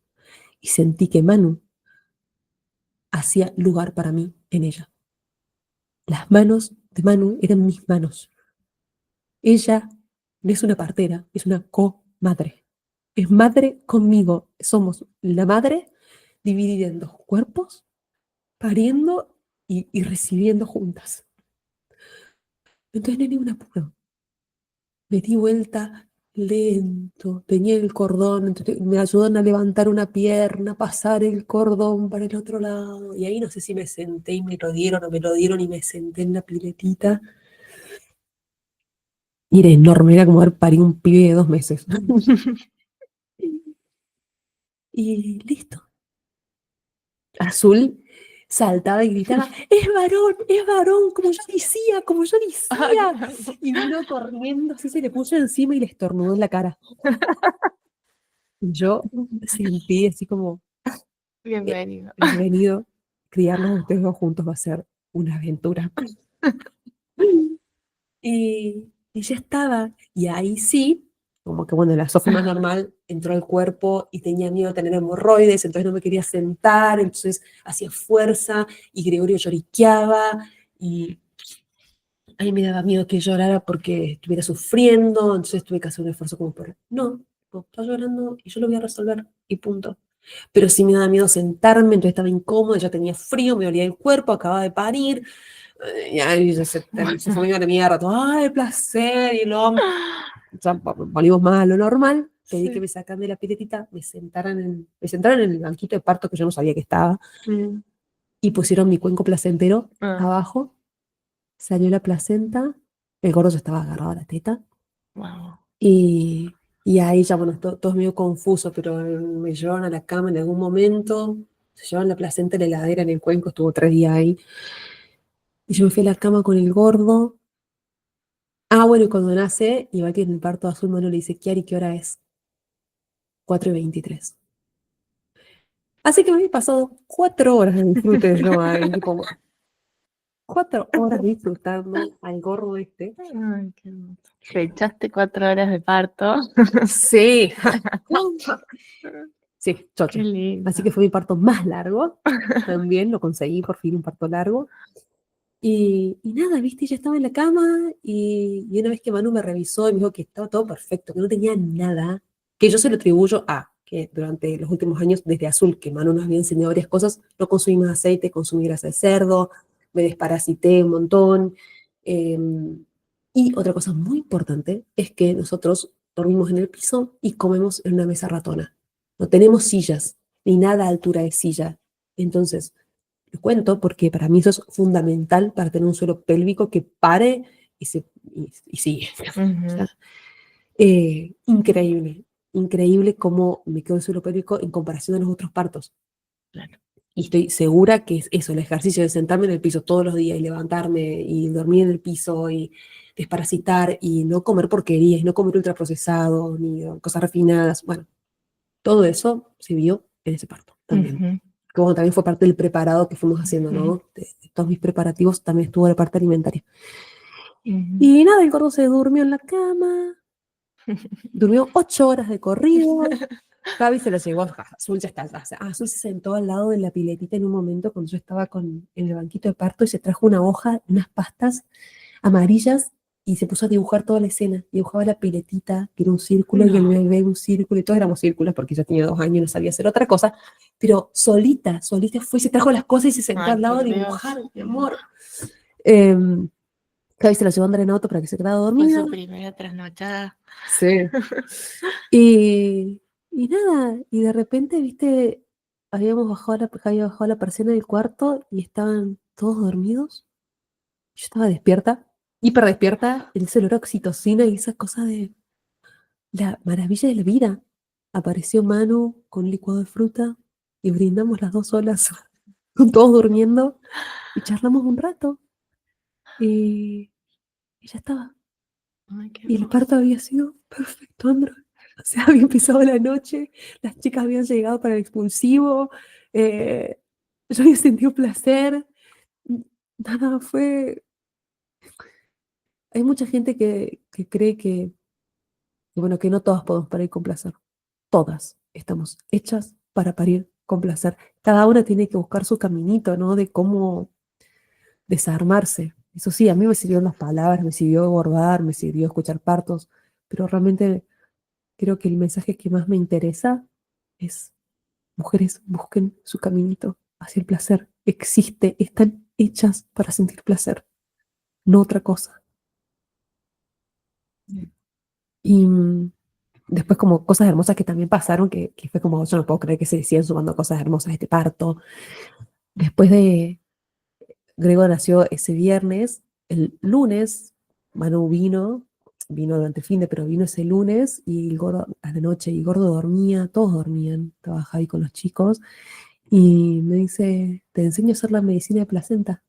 Y sentí que Manu hacía lugar para mí en ella. Las manos de Manu eran mis manos. Ella no es una partera, es una co-madre. Es madre conmigo. Somos la madre dividida en dos cuerpos, pariendo y recibiendo juntas. Entonces no hay ningún apuro. Me di vuelta lento, tenía el cordón, entonces me ayudan a levantar una pierna, pasar el cordón para el otro lado. Y ahí no sé si me senté y me lo dieron o me lo dieron y me senté en la piletita. Y era enorme, era como haber parido un pibe de 2 meses. Y listo. Azul saltaba y gritaba, es varón, como yo Ay, decía. no. Y vino corriendo, así se le puso encima y le estornudó en la cara. Yo sentí así como, Bienvenido. bienvenido, criarlos a ustedes dos juntos va a ser una aventura. Y ya estaba, y ahí sí, como que bueno, la Sofía más normal entró al cuerpo y tenía miedo de tener hemorroides, entonces no me quería sentar, entonces hacía fuerza y Gregorio lloriqueaba y a mí me daba miedo que llorara porque estuviera sufriendo, entonces tuve que hacer un esfuerzo como por, no, está llorando y yo lo voy a resolver y punto. Pero sí me daba miedo sentarme, entonces estaba incómoda, ya tenía frío, me dolía el cuerpo, acababa de parir, y ahí se fue a la mierda, todo, ¡ay, el placer! Y el hombre, o sea, volvimos más a lo normal, pedí que Sí. me sacan de la piletita, me sentaran en el banquito de parto que yo no sabía que estaba, Mm. y pusieron mi cuenco placentero Ah, abajo, salió la placenta, el gordo ya estaba agarrado a la teta, wow. y, y ahí ya, bueno, todo es medio confuso, pero me llevaron a la cama en algún momento, se llevaron la placenta en la heladera, en el cuenco, estuvo 3 días ahí, y yo me fui a la cama con el gordo. Ah, bueno, y cuando nace, igual que en el parto azul, Manu le dice, Kiari, ¿qué hora es? 4:23. Así que me he pasado 4 horas de disfrute yo ahí, tipo, 4 horas disfrutando al gordo este. Ay, qué hermoso. Te echaste 4 horas de parto. Sí, sí, Qué chocho. Así lindo. que fue mi parto más largo. También lo conseguí por fin, un parto largo. Y nada, viste, ya estaba en la cama y una vez que Manu me revisó y me dijo que estaba todo perfecto, que no tenía nada, que yo se lo atribuyo a que durante los últimos años, desde Azul, que Manu nos había enseñado varias cosas, no consumí más aceite, consumí grasa de cerdo, me desparasité un montón. eh, y otra cosa muy importante es que nosotros dormimos en el piso y comemos en una mesa ratona. No tenemos sillas. ni nada a altura de silla. Entonces, lo cuento porque para mí eso es fundamental para tener un suelo pélvico que pare y sigue. O sea, increíble, increíble cómo me quedó el suelo pélvico en comparación a los otros partos. Claro. Y estoy segura que es eso, el ejercicio de sentarme en el piso todos los días y levantarme y dormir en el piso y desparasitar y no comer porquerías, y no comer ultraprocesados ni cosas refinadas. Bueno, todo eso se vio en ese parto también. Ujú, Como también fue parte del preparado que fuimos haciendo, ujú, ¿no? De todos mis preparativos también estuvo la parte alimentaria. ujú. Y nada, el gordo se durmió en la cama, durmió 8 horas de corrido. Gaby se lo llevó a Azul, ya está. Azul se sentó al lado de la piletita en un momento cuando yo estaba en el banquito de parto y se trajo una hoja, unas pastas amarillas y se puso a dibujar toda la escena. Dibujaba la piletita, que era un círculo, y el No. bebé un círculo, y todos éramos círculos porque yo tenía 2 años y no sabía hacer otra cosa. Pero solita fue, se trajo las cosas y se sentó Ay, al lado a por dibujar, Dios. mi amor. Eh, Gaby se la llevó a andar en auto para que se quedara Fue dormida. su primera trasnochada. Sí. Y nada, y de repente, viste, había bajado la persiana del cuarto y estaban todos dormidos. Yo estaba despierta, hiper despierta, el celular oxitocina y esas cosas de la maravilla de la vida. Apareció Manu con licuado de fruta y brindamos las 2 olas, con todos durmiendo, y charlamos un rato. Y ya estaba. Ay, qué Y el hermoso. parto había sido perfecto, Andro. O sea, había empezado la noche, las chicas habían llegado para el expulsivo, eh, yo había sentido placer. Nada, fue. Hay mucha gente que cree bueno, que no todas podemos parir con placer. Todas estamos hechas para parir con placer. Cada una tiene que buscar su caminito, ¿no? De cómo desarmarse. Eso sí, a mí me sirvieron las palabras, me sirvió bordar, me sirvió escuchar partos, pero realmente creo que el mensaje que más me interesa es: mujeres, busquen su caminito hacia el placer. Existe, están hechas para sentir placer, no otra cosa. Y después como cosas hermosas que también pasaron, que fue como, yo no puedo creer que se decían sumando cosas hermosas a este parto. Después de, Grego nació ese viernes, el lunes, Manu vino durante el fin de, pero vino ese lunes y el gordo a la noche, y Gordo dormía, todos dormían, trabajaba ahí con los chicos, y me dice: te enseño a hacer la medicina de placenta.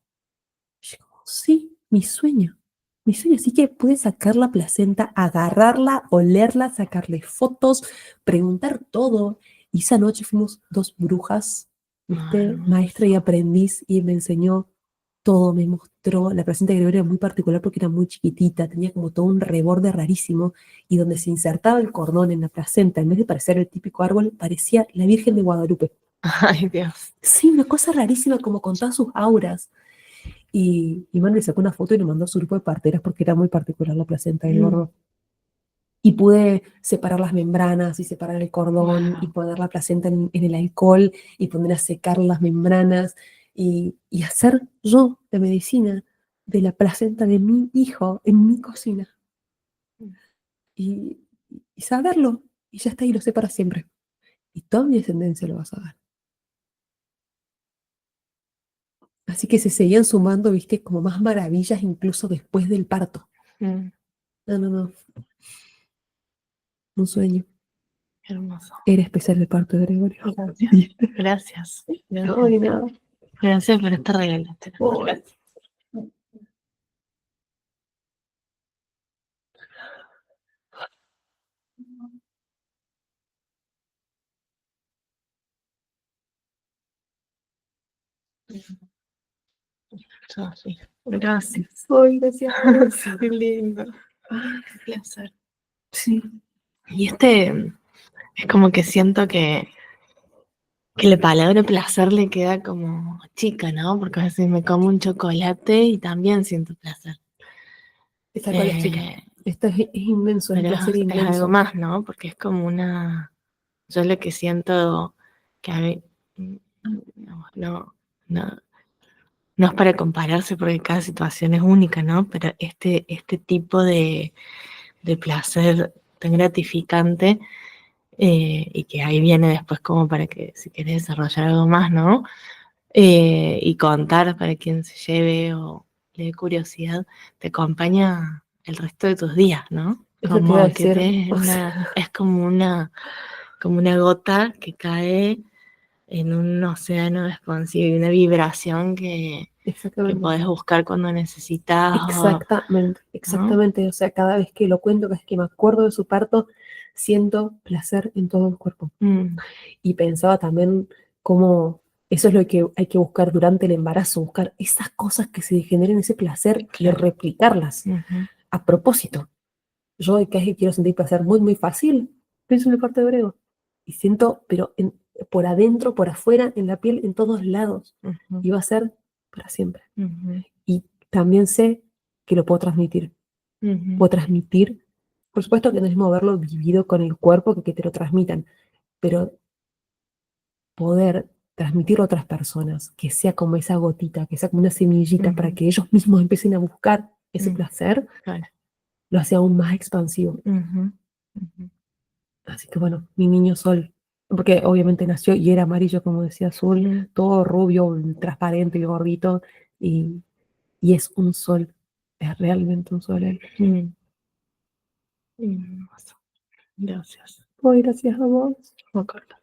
Yo, sí, mi sueño, así que pude sacar la placenta, agarrarla, olerla, sacarle fotos, preguntar todo, y esa noche fuimos 2 brujas, Ay, ¿viste? Maestra y hermoso. aprendiz, y me enseñó todo, me mostró. La placenta de Gregorio era muy particular porque era muy chiquitita, tenía como todo un reborde rarísimo, y donde se insertaba el cordón en la placenta, en vez de parecer el típico árbol, parecía la Virgen de Guadalupe. Ay, Dios. Sí, una cosa rarísima, como con todas sus auras. Y Manu le sacó una foto y le mandó a su grupo de parteras porque era muy particular la placenta del gordo. Y pude separar las membranas y separar el cordón y Wow. poner la placenta en el alcohol y poner a secar las membranas y hacer yo la medicina de la placenta de mi hijo en mi cocina. Y, y saberlo. Y ya está, y lo sé para siempre. Y toda mi descendencia lo va a saber. Así que se seguían sumando, viste, como más maravillas incluso después del parto. Mm, No, no, no, un sueño. hermoso. Era especial el parto de Gregorio. Gracias. ¿Viste? Gracias. No, de Gracias. nada. Gracias por este regalo. Gracias. Sofi, gracias. Ay, gracias a vos. Qué lindo. Ay, Qué placer. sí. Y es como que siento que la palabra placer le queda como chica, ¿no? Porque a veces me como un chocolate y también siento placer. Esta con las chicas. Eh, Esto es inmenso, es un pero placer es algo inmenso. más, ¿no? Porque es como una... Yo lo que siento que a mí... No, no, no es para compararse porque cada situación es única, ¿no? Pero este tipo de placer tan gratificante y que ahí viene después como para que si querés desarrollar algo más, ¿no? Y contar para quien se lleve o le dé curiosidad, te acompaña el resto de tus días, ¿no? Eso te iba a Como que decir. O es como una gota que cae en un océano expansivo y una vibración que exactamente. podés buscar cuando necesitas, Exactamente, ¿no? exactamente. O sea, cada vez que lo cuento, cada vez que me acuerdo de su parto, siento placer en todo el cuerpo. Mm, Y pensaba también cómo eso es lo que hay que buscar durante el embarazo, buscar esas cosas que se generen ese placer y claro. replicarlas. Ujú, A propósito, yo de que quiero sentir placer muy, muy fácil, pienso en el parto hebreo. Y siento, pero por adentro, por afuera, en la piel, en todos lados. ujú, Y va a ser para siempre. ujú, Y también sé que lo puedo transmitir. ujú, Puedo transmitir, por supuesto que no es mismo haberlo vivido con el cuerpo que te lo transmitan, pero poder transmitirlo a otras personas, que sea como esa gotita, que sea como una semillita para ujú, que ellos mismos empiecen a buscar ese ujú, placer, claro. lo hace aún más expansivo. Ujú, ujú, Así que bueno, mi niño Sol, porque obviamente nació y era amarillo, como decía Azul, mm, todo rubio, transparente y gordito, y, y es un sol, es realmente un sol él. mm, hermoso. Gracias. Ay, gracias a vos. Me acuerdo.